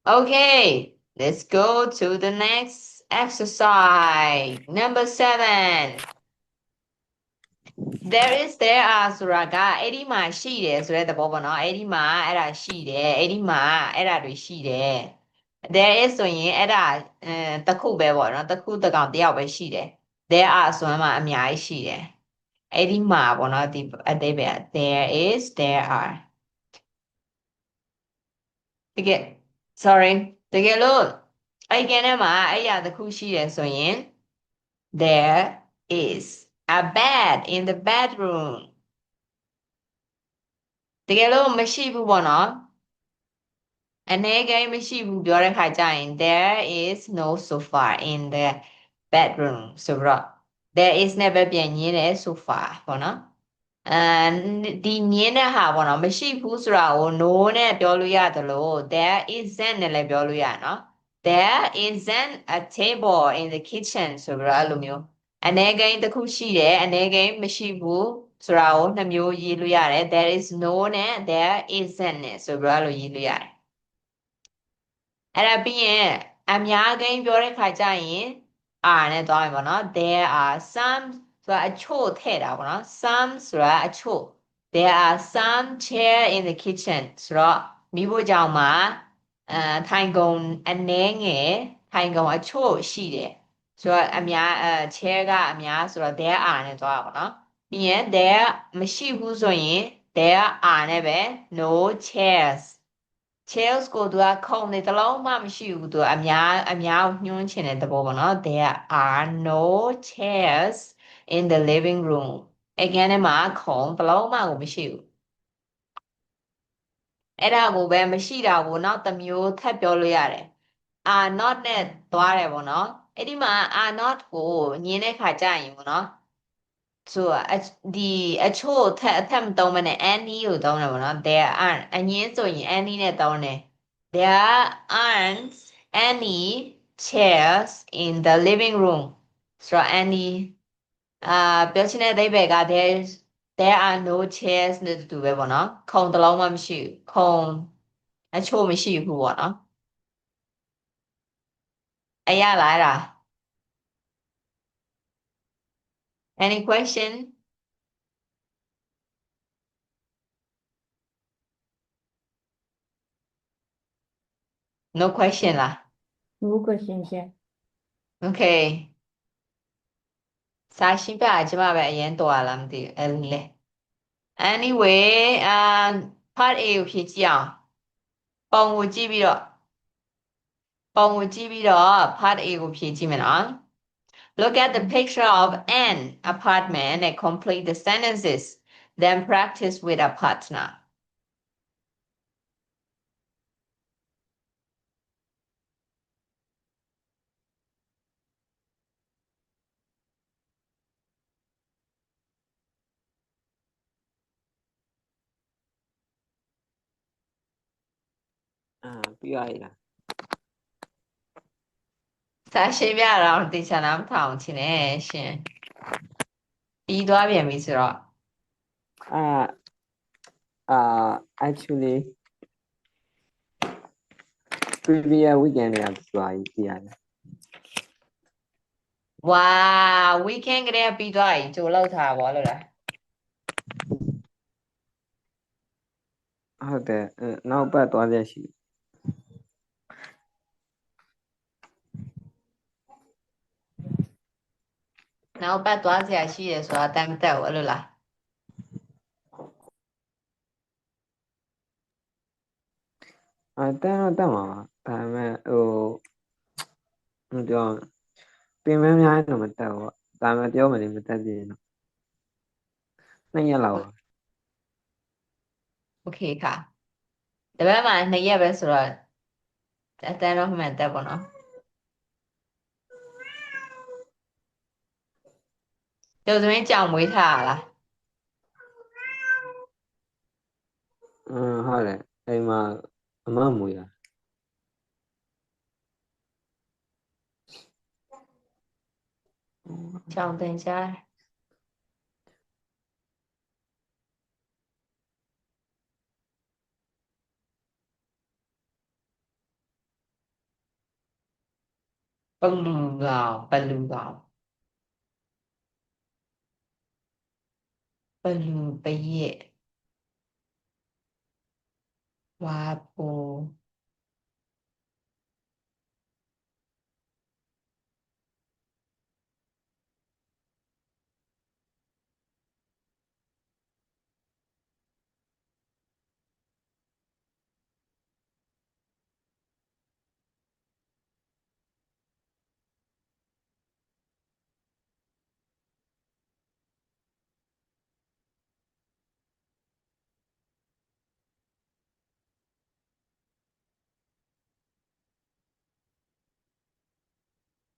Okay, let's go to the next exercise. Number 7. There are ဆိုတာကအဲ့ဒီမှာရှိတယ်ဆိုတဲ့သဘောပေါ့နော်အဲ့ဒီမှာအဲ့ဒါရှိတယ်အဲ့ဒီမှာအဲ့ဒါတွေရှိတယ် there is ဆိုရင်အဲ့ဒါတစ်ခုပဲပေါ့နော်တစ်ခုတစ်ကောင်တစ်ယောက်ပဲရှိတယ် there are ဆိုရင်မှအများကြီးရှိတယ်အဲ့ဒီမှာပေါ့နော်ဒီအသေးပဲ there is there are တကယ် sorry တကယ်လို့အဲ့ကနေမှာအဲ့ရတစ်ခုရှိတယ်ဆိုရင် there is a bed in the bedroom တကယ်လို့မရှိဘူးပေါ့နော်အနေကိန်းမရှိဘူးပြောတဲ့ခါကျရင် there is no sofa in the bedroom ဆိုတော့ there is နဲ့ပဲပြန်ညင်းတဲ့ sofa ပေါ့နော်ဒီညင်းတဲ့ဟာပေါ့နော်မရှိဘူးဆိုတာကို no နဲ့ပြောလို့ရတယ်လို့ there isn't နဲ့လည်းပြောလို့ရနော် there isn't a table in the kitchen ဆိုတော့အဲ့လိုမျိုးအနေကိန်းတစ်ခုရှိတယ်အနေကိန်းမရှိဘူးဆိုတာကိုနှစ်မျိုးရေးလို့ရတယ် there is no နဲ့ there isn't နဲ့ဆိုတော့အဲ့လိုရေးလို့ရတယ်အဲ့ဒါပြီးရင်အများကိန်းပြောတဲ့ခါကျရင် are နဲ့သွားမယ်ပေါ့နော် there are some ဆိုတာအချို့ထည့်တာပေါ့နော် some ဆိုတာအချို့ there are some chair in the kitchen ဆိုတော့မိဖို့ကြောင့်မှာထိုင်ကုန်အနည်းငယ်ထိုင်ကုန်အချို့ရှိတယ်ဆိုတော့အများchair ကအများဆိုတော့ there are နဲ့သွားတာပေါ့နော်ပြီးရင် there မရှိဘူးဆိုရင် there are နဲ့ပဲ no chairs chairs ကိုသူကခုံနေတလုံးမှမရှိဘူးသူအများညွှန်းချင်တဲ့သဘောပေါ့နော် there are no chairs in the living room again မှာခုံတလုံးမှကိုမရှိဘူးအဲ့ဒါကိုပဲမရှိတာကိုနောက်တစ်မျိုးထပ်ပြောလို့ရတယ် are not နဲ့သွားတယ်ပေါ့နော်အဲ့ဒီမှာ are not ကိုညင်းတဲ့ခါကျရင်ပေါ့နော်ဆိုဒီအချို့ထပ်မသုံးမနဲ့ any ကိုသုံးတယ်ပေါ့နော် there aren't အငင်းဆိုရင် any နဲ့သုံးတယ် there aren't any chairs in the living room ဆိုတော့ any ပြောချင်တဲ့အဓိပ္ပာယ်က there are no chairs နဲ့တူပဲပေါ့နော်ခုံတစ်လုံးမှမရှိဘူးခုံအချို့မရှိဘူးပေါ့နော်အရလားအဲ့ဒါ any question no question လား no question ရှင် okay စာရှင်းပြကျမပဲအရင်တော်ရလားမသိဘူးအဲ့လေ anyway part A ကိုဖြည့်ကြည့်အောင်ပုံကိုကြည့်ပြီးတော့ part A ကိုဖြည့်ကြည့်မယ်နော် look at the picture of an apartment and complete the sentences then practice with a partnerပြီးရည်လား စာရှင်းပြတော့တေချာနာမထောင်ချင်တယ်ရှင်ပြီးသွားပြန်ပြီဆိုတော့ actually previous weekend ကသွားပြီးရတယ် wow weekend ကလေးပြီးသွားပြီကြိုလောက်ထားပါလို့လား ဟုတ်တယ်နောက်ပတ်သွားရရှိ နောက်ပတ်သွားစရာရှိတယ်ဆိုတာတမ်းမတက်ဘူးအဲ့လိုလား တန်းတော့တက်မှာပါဒါပေမဲ့ပြောပင်မများတော့မတက်ဘူးဒါပေမဲ့ပြောမယ်လေမတက်သေးဘူးနှစ်ရက်လောက် okay ค่ะတပတ်မှာ2ရက်ပဲဆိုတော့အတန်းတော့မှန်တက်ပေါ့နော် ကျော်စမင်းကြောင်မွေးထားလား ဟုတ်တယ်အိမ်မှာအမမွေးတာ ကြောင်တင်ကြားပလူကောင်ပလူကောင်ပလူပရက်ဝါပူ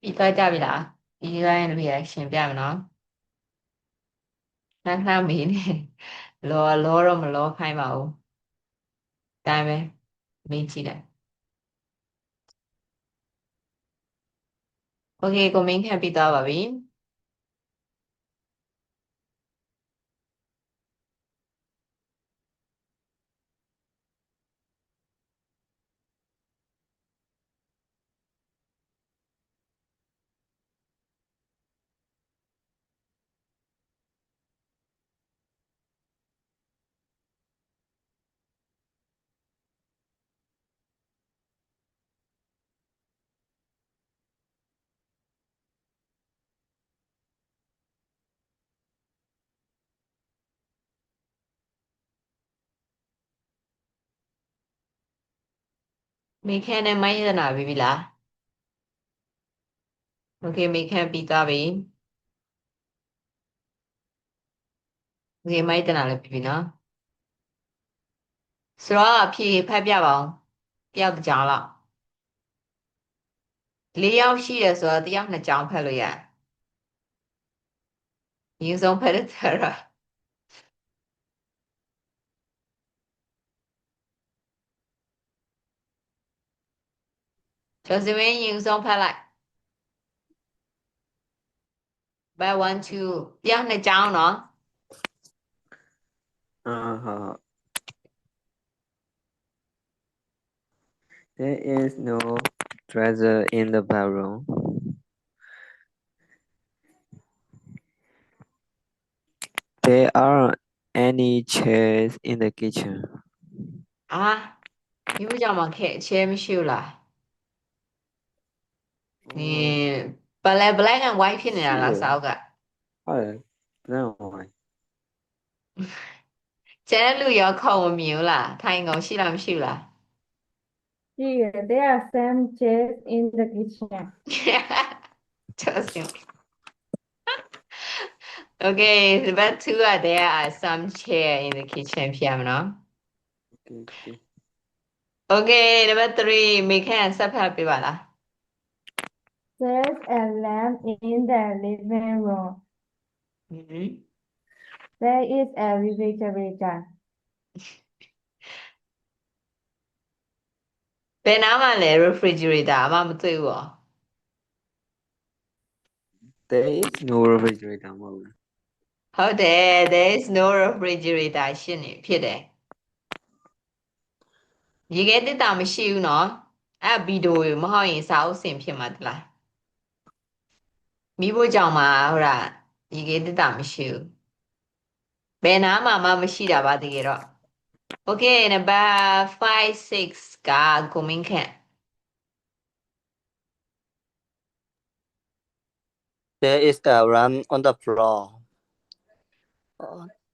ပြီးသွားကြပြီလားဒီတိုင်း reaction ပြမယ်နော်နှမ်းမီးနေလောတော့မလောခိုင်းပါဘူးဒါပဲမင်းကြည့်လိုက်โอเคကိုမင်းခံပြီးသွားပါပြီမိခဲနဲ့မိုင်းရနာပြီလားโอเคမိခဲပြီးသွားပြီโอเคမိုင်းတနာလည်းပြီနော်ဆိုတော့အဖြေဖတ်ပြပါအောင်တယောက်တစ်ကြောင်လောက်၄ယောက်ရှိရဆိုတော့တယောက်နှစ်ကြောင်ဖတ်လို့ရတယ်ရင်းဆုံးဖတ်တဲ့တရာကျော်စမင်းရင်းဆုံးဖတ်လိုက် by 1 2တယောက်နှစ်ကြောင်နော် ဟုတ် There is no dresser in the bedroom. There aren't any chairs in the kitchen. မြို့ကြောင်မှာခဲချဲမရှိဘူးလားဘယ်လဲ black and white ဖြစ်နေတာလားစာအုပ်က ဟုတ်တယ်ဘယ်လိုလဲ ကျန်တဲ့လူရောခေါ်မမြင်ဘူးလားထိုင်ကုန်ရှိလားမရှိဘူးလား Here, there are some chairs in the kitchen. ကျော်စင် Okay, number 2 there are some chair in the kitchen ဖြစ်ရမနော် Okay, number 3 မိခဲဆက်ဖတ်ပြပါလား There's a lamp in the living room. There is a refrigerator. ဘယ်နားမှာလဲ refrigerator အမမတွေ့ဘူး There is no refrigerator မဟုတ်ဘူး ဟုတ်တယ် there is no refrigerator ရှင်းနေဖြစ်တယ်ရေခဲတစ်တာမရှိဘူးနော်အဲ့ဗီဒီယိုမဟုတ်ရင်စာအုပ်စင်ဖြစ်မှာတလားမိဖို့ကြောင့်မှာဟုတ်လားရေခဲတစ်တာမရှိဘူးဘယ်နားမှာမှမရှိတာပါတကယ်တော့ Okay number 5 6ကကိုမင်းခန့် There is a ram on the floor.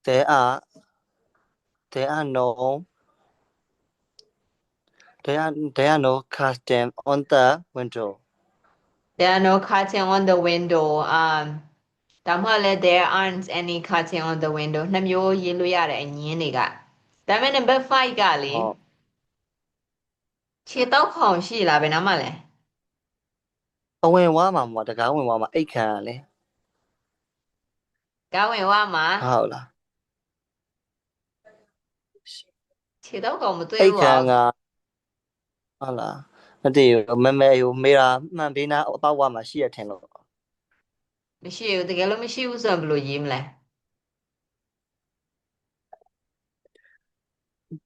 There are no curtain on the window. There are no curtain on the window ဒါမှလည်း there aren't any curtain on the window နှစ်မျိုးရေးလို့ရတယ်အငင်းတွေကဒါပေမဲ့ number 5ကလေခြေတော့ခေါင်ရှိလားဘယ်နားမှာလဲ အဝင်ဝါမှာတကားဝင်ဝါမှာအိတ်ခံရလေ ကောင်းဝင်ဝမှာ ဟုတ်လား ခြေတော့ကောင်မတွေ့ အိတ် ဘူး ခ ဟော န်းကဟုတ်လားမသိဘူးမမေဟိုမေရာမှန်ပေးနာအပေါက်ဝမှာရှိရထင်လို့ မရှိဘူးတကယ်လို့မရှိဘူးဆိုရင်ဘယ်လိုရေးမလဲ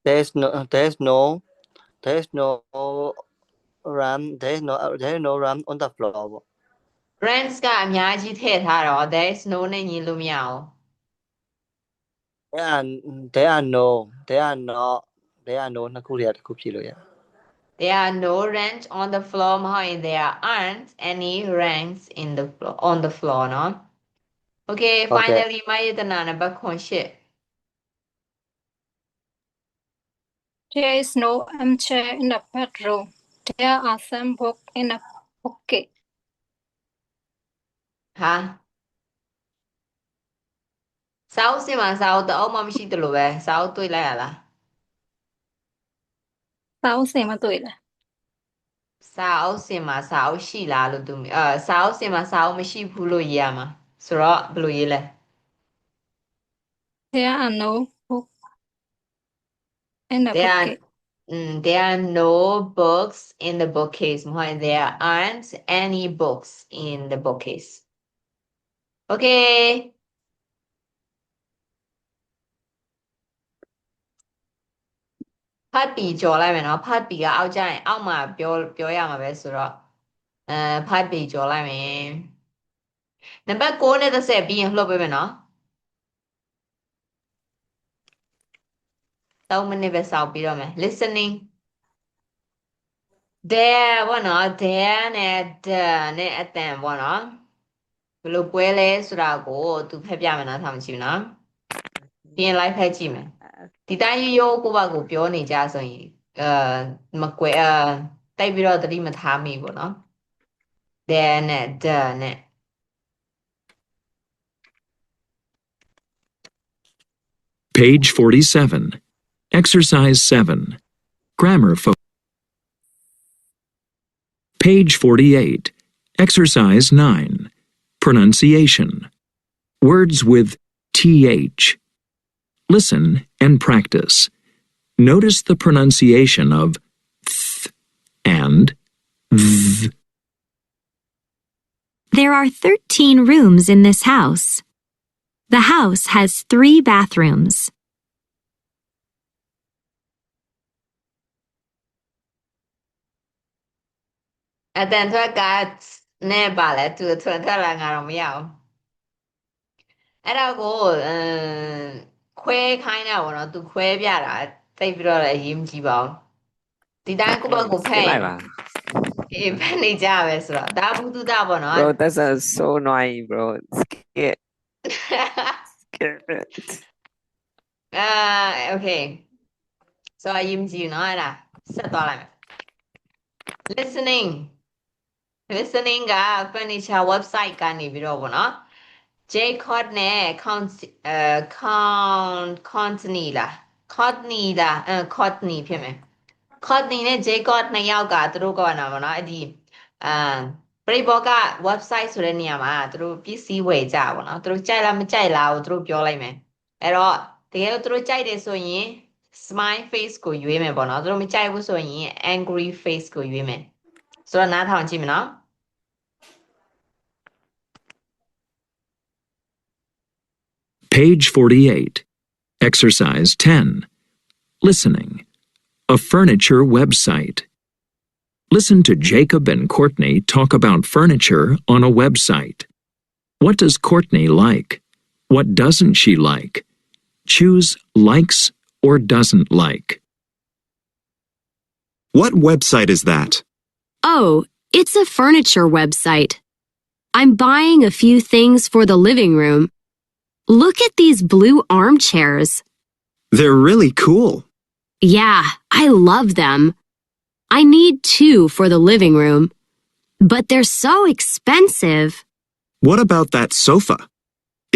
there's no ram on the floor ပေါ့ brands ကအများကြီးထည့်ထားတော့ there is no နဲ့ညီလို့မရအောင် there are no နှစ်ခုတည်းတစ်ခုဖြည့်လို့ရ there are no ranks on the floor မဟုတ်ရင် there aren't any ranks in the floor on the floor နော် okay finally မယေတနာနံပါတ်8 There is no armchair in the bedroom. There are some books in a pocket. ဟာစာအုပ်စင်မှာစာအုပ်တအုပ်မှမရှိတယ်လို့ပဲစာအုပ်တွေ့လိုက်ရလား Sao xem mà tuổi là စာအုပ်စင်မှာစာအုပ်ရှိလားလို့သူစာအုပ်စင်မှာစာအုပ်မရှိဘူးလို့ရေးရမှာဆိုတော့ဘယ်လိုရေးလဲ there are no books in the there are pocket. there are no books in the bookcase မဟုတ်ရင် there aren't any books in the bookcase okay ဖတ်ပြီးကြော်လိုက်မယ်နော်ဖတ်ပြီးကအောက်ကျရင်အောက်မှာပြောရမှာပဲဆိုတော့ဖတ်ပြီးကြော်လိုက်မယ်နံပါတ်6နဲ့30ပြီးရင်လှုပ်ပေးမယ်နော်3မိနစ်ပဲစောင့်ပြီးတော့မယ် listening there ဘောနော် there နဲ့ the နဲ့အတန်ဘောနော်ဘယ်လိုပွဲလဲဆိုတာကိုသူဖက်ပြမယ်နော်ထားမှကြည့်နော်ပြီးရင် live ဖက်ကြည့်မယ်ဒီတိုင်းရိုးကိုယ့်ဘက်ကိုပြောနေကြဆိုရင်မကွယ်တိုက်ပြီးတော့သတိမထားမိဘူးနော် there နဲ့ the နဲ့ Page 47. Exercise 7. Grammar focus. Page 48. Exercise 9. Pronunciation. Words with th. Listen and practice. Notice the pronunciation of th and th. There are 13 rooms in this house. The house has 3 bathrooms. အတန်ထွက်ကနဲ့ပါလဲသူထွန်ထွက်လာငါတော့မရအောင်အဲ့တော့ကိုခွဲခိုင်းတာပေါ့နော်သူခွဲပြတာတိတ်ပြီးတော့လည်းအရေးမကြီးပါဘူးဒီတိုင်းကိုယ့်ဘက်ကိုဖက်ရင်အေးဖက်နေကြပဲဆိုတော့ဒါဘူးသူတာပေါ့နော် Bro, that's so annoying, bro. Skip. Skip it. okay so အရေးမကြီးဘူးနော်အဲ့ဒါဆက်သွားလိုက်မယ် listening က furniture website ကနေပြီးတော့ပေါ့နော် J-Cod နဲ့ Courtney လား Courtney ဖြစ်မယ် Courtney နဲ့ J-Cod နှစ်ယောက်ကသူတို့ကနာပေါ့နော်အဲ့ဒီပရိဘောက website ဆိုတဲ့နေရာမှာသူတို့ပစ္စည်းဝယ်ကြပါတော့သူတို့ကြိုက်လားမကြိုက်လားကိုသူတို့ပြောလိုက်မယ်အဲ့တော့တကယ်လို့သူတို့ကြိုက်တယ်ဆိုရင် smile face ကိုရွေးမယ်ပေါ့နော်သူတို့မကြိုက်ဘူးဆိုရင် angry face ကိုရွေးမယ်ဆိုတော့နားထောင်ကြည့်မယ်နော် Page 48. Exercise 10. Listening. A furniture website. Listen to Jacob and Courtney talk about furniture on a website. What does Courtney like? What doesn't she like? Choose likes or doesn't like. What website is that? Oh, it's a furniture website. I'm buying a few things for the living room. Look at these blue armchairs. They're really cool. Yeah, I love them. I need 2 for the living room. But they're so expensive. What about that sofa?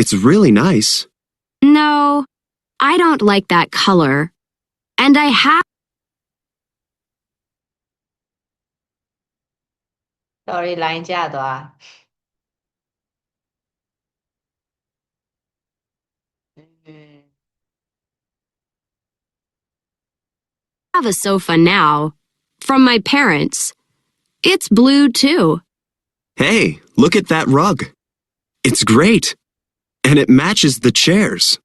It's really nice. No, I don't like that color. And I have sorry line ကျသွား have a sofa now from my parents. It's blue too. Hey, look at that rug. It's great. And it matches the chairs.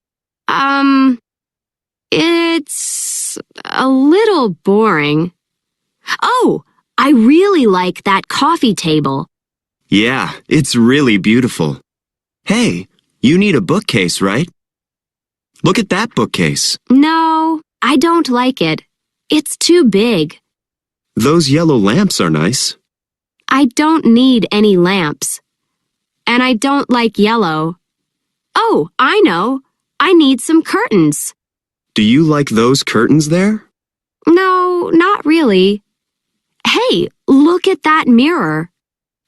It's a little boring. Oh, I really like that coffee table. Yeah, it's really beautiful. Hey, you need a bookcase, right? Look at that bookcase. No, I don't like it. It's too big. Those yellow lamps are nice. I don't need any lamps. And I don't like yellow. Oh, I know. I need some curtains. Do you like those curtains there? No, not really. Hey, look at that mirror.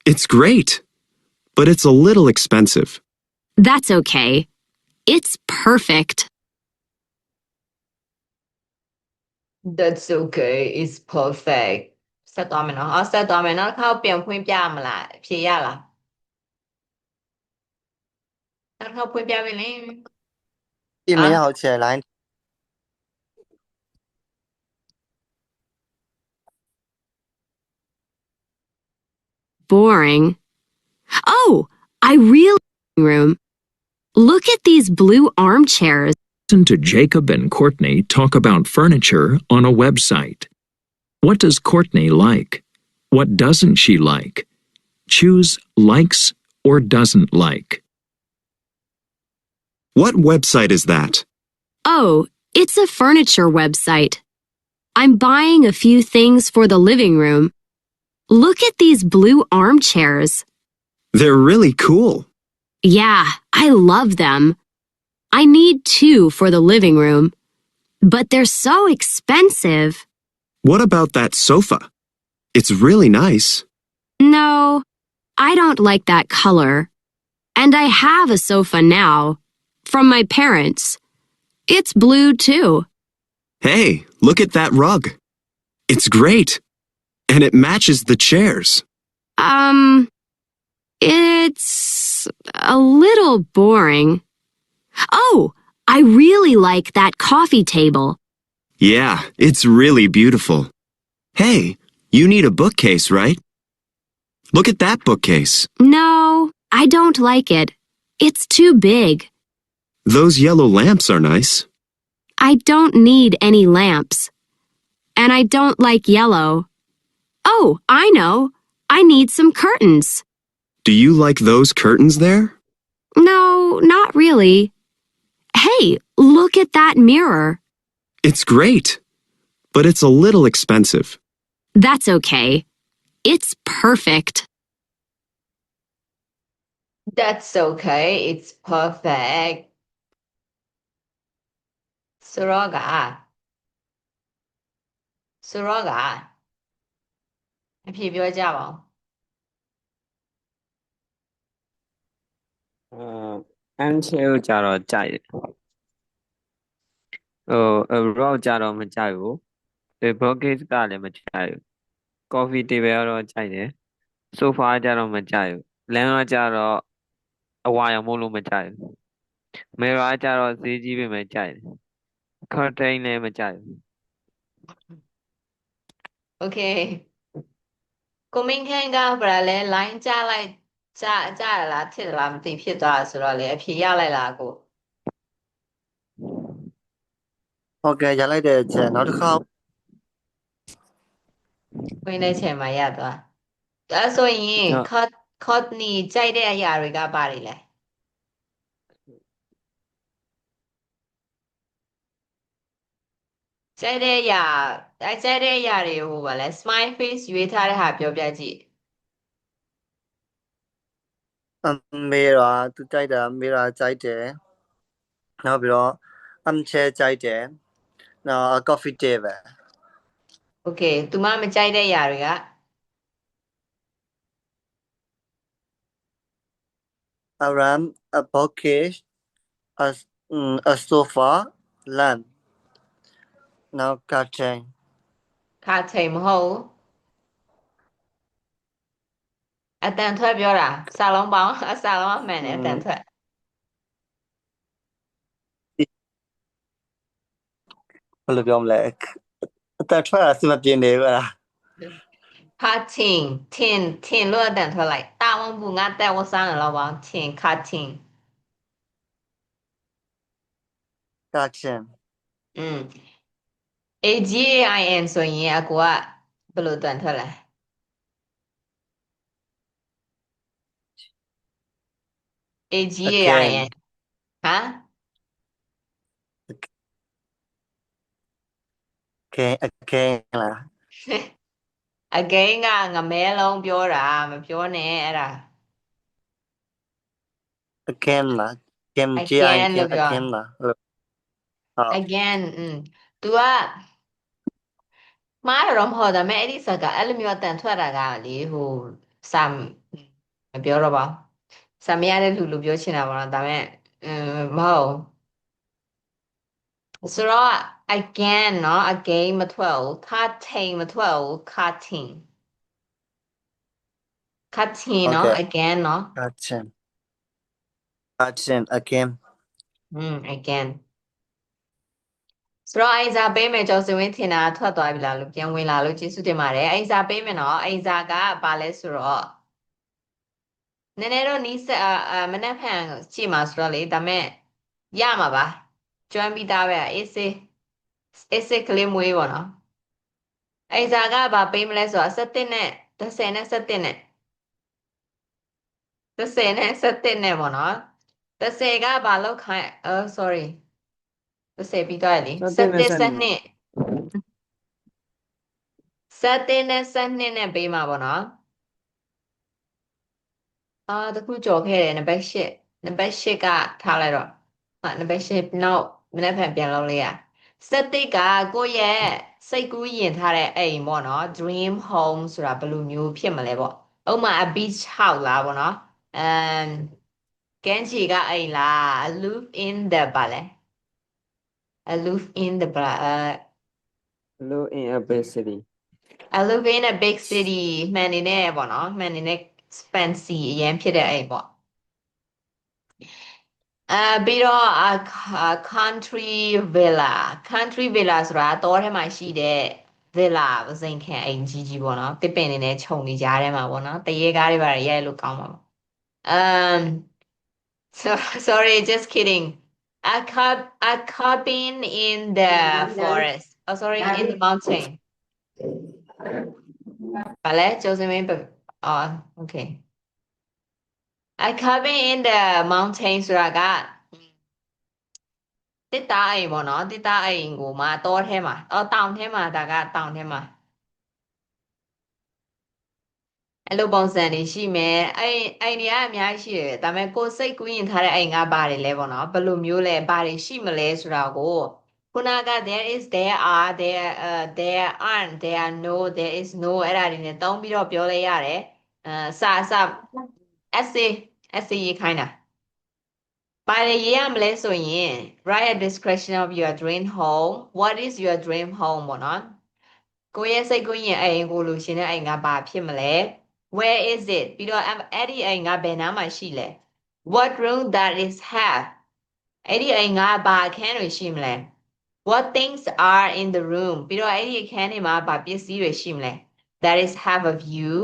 It's great. But it's a little expensive. That's okay. It's perfect. That's okay it's perfect ဆက်သွားမယ်နော်ဆက်သွားမယ်နောက်တစ်ခါပြန်ဖွင့်ပြမလားဖြေရလားနောက်တစ်ခါဖွင့်ပြပြီလေ 一没好起来 Boring. Oh, I really room. Look at these blue armchairs. Listen to Jacob and Courtney talk about furniture on a website. What does Courtney like? What doesn't she like? Choose likes or doesn't like. What website is that? Oh, it's a furniture website. I'm buying a few things for the living room. Look at these blue armchairs. They're really cool. Yeah, I love them. I need 2 for the living room. But they're so expensive. What about that sofa? It's really nice. No, I don't like that color. And I have a sofa now. From my parents. It's blue too. Hey, look at that rug. It's great. And it matches the chairs. It's a little boring. Oh, I really like that coffee table. Yeah, it's really beautiful. Hey, you need a bookcase, right? Look at that bookcase. No, I don't like it. It's too big. Those yellow lamps are nice. I don't need any lamps. And I don't like yellow. Oh, I know. I need some curtains. Do you like those curtains there? No, not really. Hey, look at that mirror. It's great. But it's a little expensive. That's okay. It's perfect. That's okay it's perfect ဆိုတော့အဖြေပြောကြပါဦး armchair ကိုကြတော့ကြိုက်တယ်rock ကြတော့မကြိုက်ဘူး bookcase ကလည်းမကြိုက်ဘူး coffee table ကတော့ကြိုက်တယ် sofa ကြတော့မကြိုက်ဘူး lamp ကကြတော့အဝါရောင်မို့လို့မကြိုက်ဘူး mirror ကြတော့ဈေးကြီးပေမဲ့ကြိုက်တယ် curtain လည်းမကြိုက်ဘူး Okay ကိုမင်းခန့်ကဘာလဲ line ကြားလိုက်ကြားရလားထစ်လားမသိဖြစ်သွားဆိုတော့လေအဖြေရလိုက်လားကို ဟုတ်ကဲ့ရလိုက်တဲ့အချက်နောက်တစ်ခါ ဝင်တဲ့ချိန်မှာရသွားဒါဆိုရင် Courtney ကြိုက်တဲ့အရာတွေကဘာတွေလဲကြိုက်တဲ့အရာတွေကိုဘာလဲ smile face ရွေးထားတဲ့ဟာပြောပြကြည့် mirror သူကြိုက်တာ mirror ကြိုက်တယ်နောက်ပြီးတော့ armchair ကြိုက်တယ်နောက် coffee table Okay သူမမကြိုက်တဲ့အရာတွေက around a bookcase a sofa lamp now curtain ခါချိန်မဟုတ်ဘူးအတန်ထွက်ပြောတာစာလုံးပေါင်းအစာလုံးအမှန်နဲ့အတန်ထွက် ဘယ်လိုပြောမလဲ แต่ထွက်တာစီမပြင်းနေဘူးအဲ့ဒါ cutting tin လို့အတန်ထွက်လိုက်တာဝန်ဘူးငါတက်ဝစားတယ်လို့ပါ tin cutting Gotcha. AGAIN ဆိုရင်အကူကဘယ်လိုတန်ထွက်လဲ AGAIN ဟမ် again လား again ကငမဲလုံးပြောတာမပြောနဲ့အဲ့ဒါ again လား game again လို့ပြော again လားဟုတ် again तू ကမှားတော့မဟုတ်ဒါပေမဲ့အဲ့ဒီစကားအဲ့လိုမျိုးအတန်ထွက်တာကလေဟိုစာမပြောတော့ပါစာမရတဲ့လူလိုပြောချင်တာပါတော့ဒါပေမဲ့မဟုတ်ဆိုတော့ again เนาะ again မထွက်ဘူး cutting မထွက်ဘူး cutting เนาะ again เนาะ Gotcha. Again. again ဆိုတော့အိစာပေးမယ်ကျော်စဝင်းထင်တာထွက်သွားပြီလားလို့ပြန်ဝင်လာလို့ကျေးဇူးတင်ပါတယ်အိစာပေးမယ်နော်အိစာကဘာလဲဆိုတော့နည်းနည်းတော့နီးစက်မနှက်ဖန်ကြည့်မှာဆိုတော့လေဒါမဲ့ရမှာပါကျွမ်းပြီးသားပဲအေးစစ်ကလေးမွေးပေါ့နော်အိစာကဘာပေးမလဲဆိုတော့17နဲ့10နဲ့17နဲ့10နဲ့17နဲ့ပေါ့နော်10ကဘာလောက်ခိုင်းsorry 10ပြီးသွားပြီ17နဲ့နဲ့ပေးမှာပေါ့နော်တခုကြော်ခဲ့တယ်နံပါတ်8ကထားလိုက်တော့နံပါတ်8နောက်မနေ့ဖန်ပြန်လုပ်လိုက်ရ17ကကိုယ့်ရဲ့စိတ်ကူးယဉ်ထားတဲ့အိမ်ပေါ့နော် dream home ဆိုတာဘယ်လိုမျိုးဖြစ်မလဲပေါ့ဥပမာ a beach house လားပေါ့နော်ကန်းချီကအိမ်လား live in the ပါလဲ live in the Live in a big city I live in a big city မှန်နေနဲ့ပေါ့နော်မှန်နေနဲ့ fancy အရင်ဖြစ်တဲ့အိမ်ပေါ့ပြီးတော့ country villa ဆိုတာတောထဲမှာရှိတဲ့ villa ပစိန်ခံအိမ်ကြီးပေါ့နော်တစ်ပင်နေနဲ့ခြုံနေကြားထဲမှာပေါ့နော်တရေကားတွေပါရိုက်လို့ကောင်းပါပေါ့sorry just kidding a cabin in the forest sorry in the mountain ဘာလဲကျော်စင်မင်းokay a cabin in the mountain ဆိုတာကတစ်တာအိမ်ပေါ့နော်တစ်တာအိမ်ကိုမှတောထဲမှာတောင်ထဲမှာဒါကတောင်ထဲမှာအဲ့လိုပုံစံတွေရှိမယ်အိမ်တွေကအများကြီးရှိတယ်ဒါပေမဲ့ကိုယ်စိတ်ကူးရင်ထားတဲ့အိမ်ကဘာတွေလဲပေါ့နော်ဘယ်လိုမျိုးလဲဘာတွေရှိမလဲဆိုတာကိုခုနက there is there are there aren't there are no there is no အဲ့ဒါတွေနဲ့တုံးပြီးတော့ပြောလဲရတယ်essay ရေးခိုင်းတာဘာတွေရေးရမလဲဆိုရင် write a description of your dream home what is your dream home ပေါ့နော်ကိုယ့်ရဲ့စိတ်ကူးရင်အိမ်ကိုလိုချင်တဲ့အိမ်ကဘာဖြစ်မလဲ where is it ပြီးတော့အဲ့ဒီအိမ်ကဘယ်နားမှာရှိလဲ what room that is have အဲ့ဒီအိမ်ကဘာအခန်းတွေရှိမလဲ what things are in the room ပြီးတော့အဲ့ဒီအခန်းတွေမှာဘာပစ္စည်းတွေရှိမလဲ that is have a view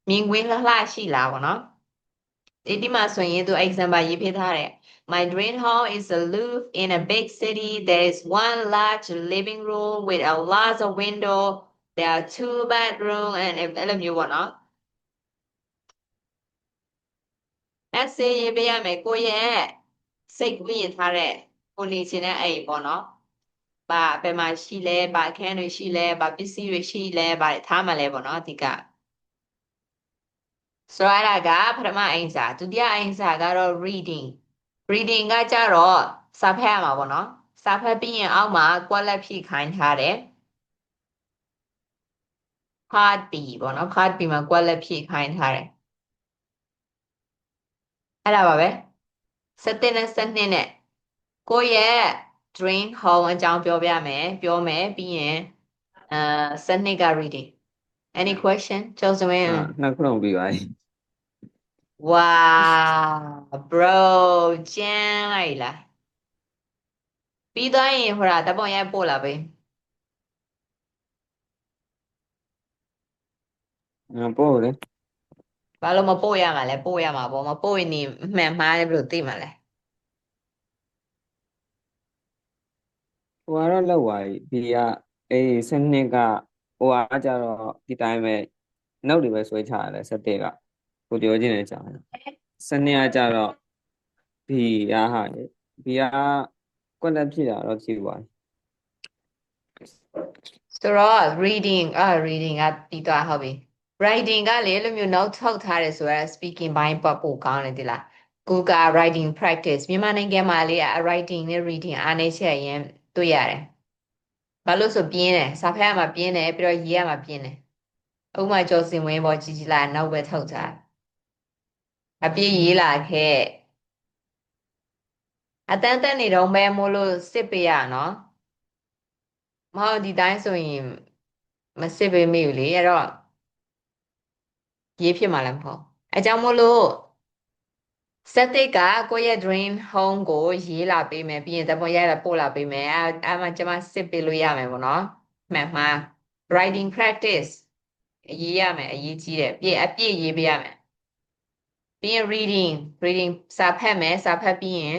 မြင်ကွင်းလှလှရှိလားပေါ့နော်ဒီမှာဆိုရင်သူ example ရေးပေးထားတယ်My dream home is to live in a big city. There is one large living room with a lot of windows. There are 2 bedrooms and အဲ့လိုမျိုးပေါ့နော်essay ရေးပေးရမယ်ကိုရဲ့စိတ်ကူးရင်ထားတဲ့ကိုနေချင်တဲ့အိမ်ပေါ့နော်ဘယ်မှာရှိလဲဘာအခန်းတွေရှိလဲဘာပစ္စည်းတွေရှိလဲဘာထားမှလဲပေါ့နော်အဓိကဆိုတော့အဲ့ဒါကပထမအိမ်စာဒုတိယအိမ်စာကတော့ reading ကကြတော့စာဖတ်ရမှာပေါ့နော်စာဖတ်ပြီးရင်အောက်မှာကွက်လက်ဖြည့်ခိုင်းထားတယ် part B ပေါ့နော် part B မှာကွက်လက်ဖြည့်ခိုင်းထားတယ်အဲ့ဒါပါပဲ17နဲ့12နဲ့ကိုယ့်ရဲ့ dream home အကြောင်းပြောမယ်ပြီးရင်12က reading any question ကျော်စမင်းနှစ်ခုလုံးပြီးပါပြီ wow bro ကျန်းလိုက်လားပြီးသွားရင်ဟိုတာတပုံရိုက်ပို့လာပေး ပို့လေ ဘာလို့မပို့ရမှာလဲပို့ရမှာပေါ့မပို့ရင်နေမှန်မှားတယ်ဘယ်လိုသိမှာလဲ ဟိုကတော့လောက်သွားပြီဒီကအေးစနစ်ကဟိုကကြတော့ဒီတိုင်းပဲနောက်တွေပဲဆွဲချရတယ်စတဲ့ကကိုပြောချင်းနေကြတယ်စနစ်ကကြတော့ဘီကဟာလေဘီကကွက်လက်ဖြစ်တာတော့ဖြစ်သွားပြီ ဆိုတော့ reading reading ကပြီးသွားဟုတ်ပြီ writing ကလေလိုမျိုးနောက်ထောက်ထားတယ်ဆိုတော့ speaking ဘိုင်းပတ်ဖို့ကောင်းတယ်ဒီလားကိုက writing practice မြန်မာနိုင်ငံမှာလေ writing နဲ့ reading အားနေချက်ရင်တွေ့ရတယ်ဘာလို့ဆိုပြင်းတယ်စာဖတ်ရမှာပြင်းတယ်ပြီးတော့ရေးရမှာပြင်းတယ်ဥပမာကျော်စင်ဝင်းပေါ်ကြီးကြီးလာနောက်ပဲထောက်ထားအပြည့်ရေးလာခဲ့အတန်းတက်နေတော့မဲမို့လို့စစ်ပေးရနော်မဟုတ်ဒီတိုင်းဆိုရင်မစစ်ပေးမိဘူးလေအဲ့တော့ရေးဖြစ်မှာလည်းမဟုတ်အကြောင်းမို့လို့စက်တိတ်ကကိုယ့်ရဲ့ dream home ကိုရေးလာပေးမယ်ပြီးရင်တပေါ်ရိုက်လာပို့လာပေးမယ်အဲ့မှာကျွန်မစစ်ပေးလို့ရမယ်ပေါ့နော်မှန်မှာ writing practice ရေးရမယ်အရေးကြီးတယ်ပြည့်အပြည့်ရေးပေးရမယ်ပြီးရင် reading စာဖတ်မယ်စာဖတ်ပြီးရင်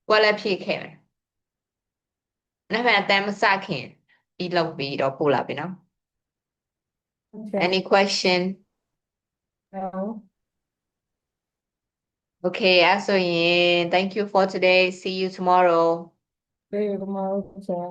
ကွက်လက်ဖြည့်ခဲ့မယ်နောက်မှအတန်းမစခင်ပြီးလောက်ပြီးတော့ပို့လာပြီနော် Okay. Any question No. Okay အဲ့ဆိုရင် thank you for today see you tomorrow Very tomorrow, teacher.